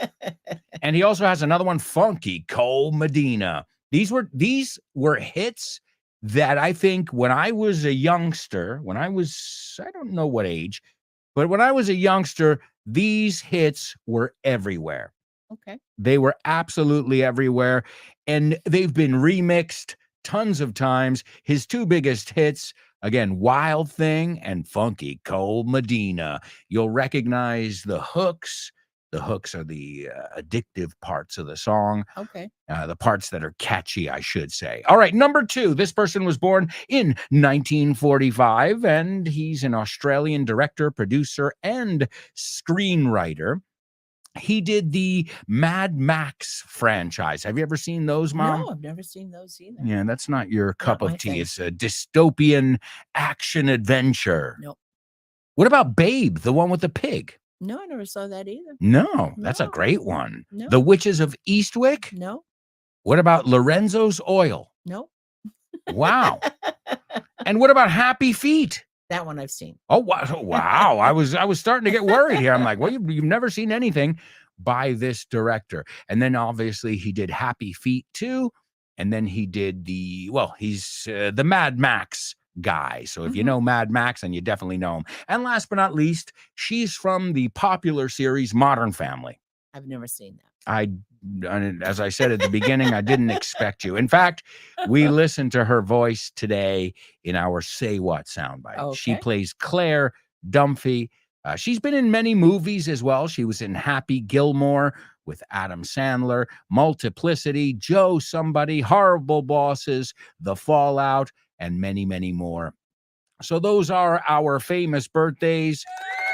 And he also has another one, Funky Cold Medina. These were hits that I think when I was a youngster, I don't know what age, but when I was a youngster, these hits were everywhere. Okay. They were absolutely everywhere, and they've been remixed tons of times. His two biggest hits, again, Wild Thing and Funky Cold Medina. You'll recognize the hooks. The hooks are the addictive parts of the song. Okay. The parts that are catchy, I should say. All right, number 2. This person was born in 1945, and he's an Australian director, producer, and screenwriter. He did the Mad Max franchise. Have you ever seen those, Mom? No, I've never seen those either. Yeah, that's not your cup my of tea. thing. It's a dystopian action adventure. Nope. What about Babe, the one with the pig? No, I never saw that either. No, that's a No. great one. No. The Witches of Eastwick? No, What about Lorenzo's Oil? no. Wow. And what about Happy Feet? That one I've seen. Oh, wow. I was starting to get worried here. I'm like, well, you've never seen anything by this director. And then obviously he did Happy Feet too. And then he did he's the Mad Max guy. So if you know Mad Max, then you definitely know him. And last but not least, she's from the popular series Modern Family. I've never seen that. As I said at the beginning, I didn't expect you. In fact, we listened to her voice today in our Say What soundbite. She Okay. plays Claire Dunphy. She's been in many movies as well. She was in Happy Gilmore with Adam Sandler, Multiplicity, Joe Somebody, Horrible Bosses, The Fallout, and many, many more. So those are our famous birthdays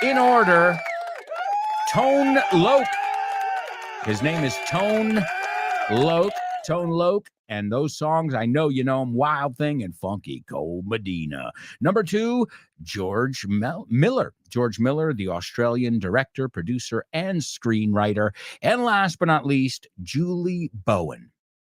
in order. Tone Loc. His name is Tone Loc. Tone Loc. And those songs, I know you know them, Wild Thing and Funky Cold Medina. Number 2, George Miller. George Miller, the Australian director, producer, and screenwriter. And last but not least, Julie Bowen.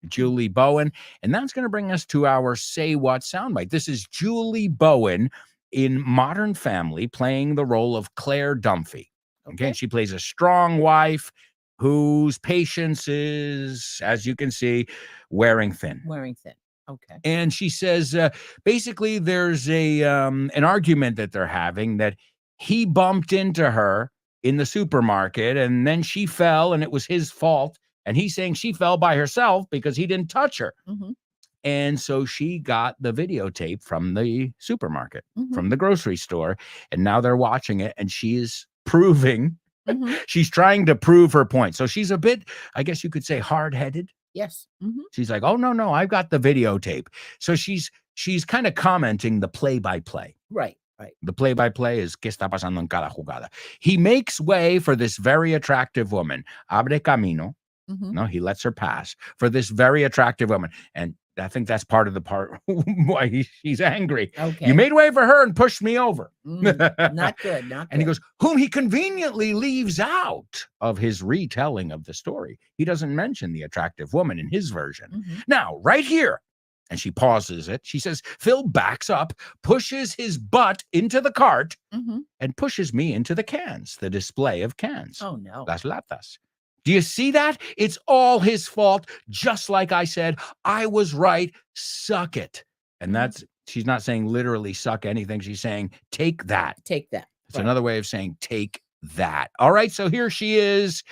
Julie Bowen. And that's going to bring us to our Say What soundbite. This is Julie Bowen in Modern Family playing the role of Claire Dunphy. Okay. She plays a strong wife whose patience is, as you can see, wearing thin. Wearing thin. Okay. And she says, basically, there's an argument that they're having that he bumped into her in the supermarket and then she fell and it was his fault. And he's saying she fell by herself because he didn't touch her. Mm-hmm. And so she got the videotape from the supermarket, from the grocery store. And now they're watching it and she is proving, she's trying to prove her point. So she's a bit, I guess you could say, hard-headed. Yes. She's like, oh, no, I've got the videotape. So she's kind of commenting the play-by-play. Right. The play-by-play is ¿Qué está pasando en cada jugada? He makes way for this very attractive woman. Abre camino. No, he lets her pass for this very attractive woman. And I think that's part of the part why she's angry. Okay. You made way for her and pushed me over. Not good. And he goes, whom he conveniently leaves out of his retelling of the story. He doesn't mention the attractive woman in his version. Now, right here, and she pauses it. She says, Phil backs up, pushes his butt into the cart, and pushes me into the cans, the display of cans. Oh, no. Las latas. Do you see that? It's all his fault. Just like I said, I was right. Suck it. And she's not saying literally suck anything. She's saying take that. Take that. It's another way of saying take that. All right. So here she is,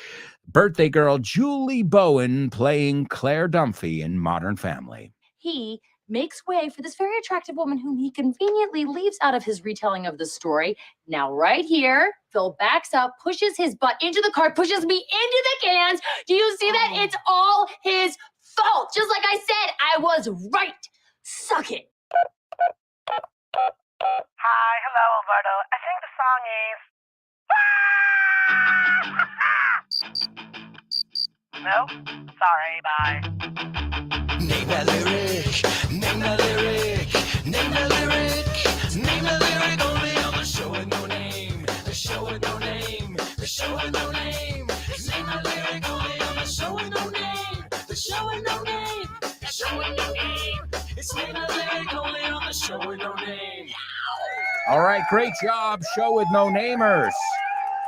birthday girl Julie Bowen playing Claire Dunphy in Modern Family. He makes way for this very attractive woman whom he conveniently leaves out of his retelling of the story. Now, right here, Phil backs up, pushes his butt into the cart, pushes me into the cans. Do you see that? It's all his fault. Just like I said, I was right. Suck it. Hi, hello, Alberto. I think the song is... No? Sorry, bye. Name a lyric, name a lyric, name a lyric, name a lyric only on the show with no name, the show with no name, the show with no name. Name a lyric only on the show with no name, the show with no name, the show with no name. It's name a lyric only on the show with no name. great job. Show with no namers.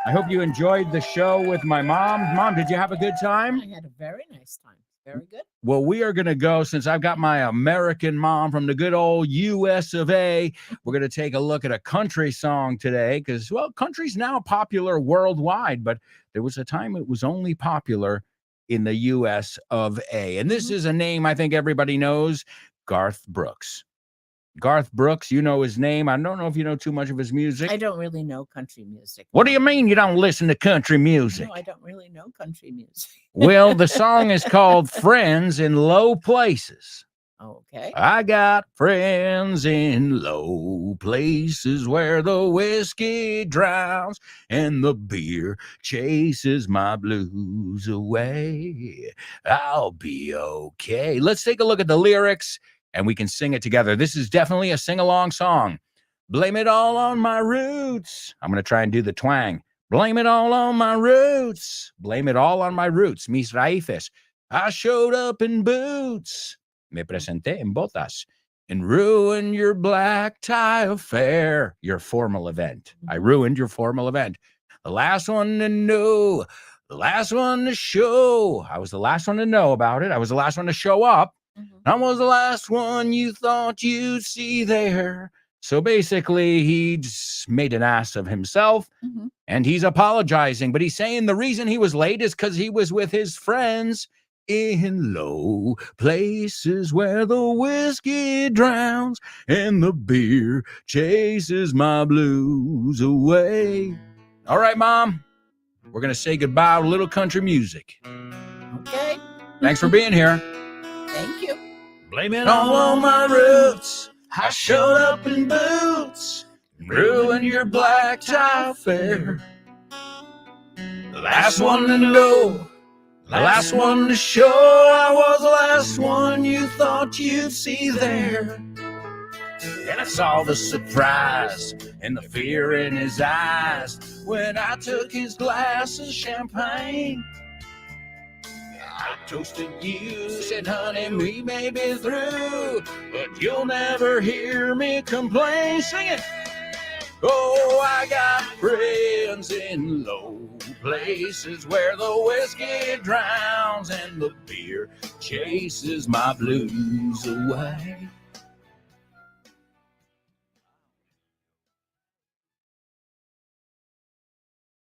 I hope you enjoyed the show with my mom. Mom, did you have a good time? I had a very nice time. Very good. Well, we are going to go, since I've got my American mom from the good old US of A, we're going to take a look at a country song today because, well, country's now popular worldwide, but there was a time it was only popular in the US of A. And this is a name I think everybody knows, Garth Brooks. Garth Brooks, you know his name. I don't know if you know too much of his music. I don't really know country music. What do you mean you don't listen to country music? No, I don't really know country music. Well, the song is called Friends in Low Places. Okay. I got friends in low places where the whiskey drowns and the beer chases my blues away. I'll be okay. Let's take a look at the lyrics and we can sing it together. This is definitely a sing-along song. Blame it all on my roots. I'm going to try and do the twang. Blame it all on my roots. Blame it all on my roots. Mis raíces. I showed up in boots. Me presenté en botas. And ruined your black tie affair. Your formal event. I ruined your formal event. The last one to know. The last one to show. I was the last one to know about it. I was the last one to show up. I was the last one you thought you'd see there. So basically, he just made an ass of himself, and he's apologizing. But he's saying the reason he was late is because he was with his friends in low places where the whiskey drowns and the beer chases my blues away. All right, Mom, we're going to say goodbye with a little country music. Okay. Thanks for being here. Thank you. Blame it all on my roots. I showed up in boots, ruined your black tie affair. The last one to know, the last one to show. I was the last one you thought you'd see there. And I saw the surprise and the fear in his eyes when I took his glass of champagne. I toasted you, said, honey, we may be through, but you'll never hear me complain. Sing it. Oh, I got friends in low places where the whiskey drowns and the beer chases my blues away.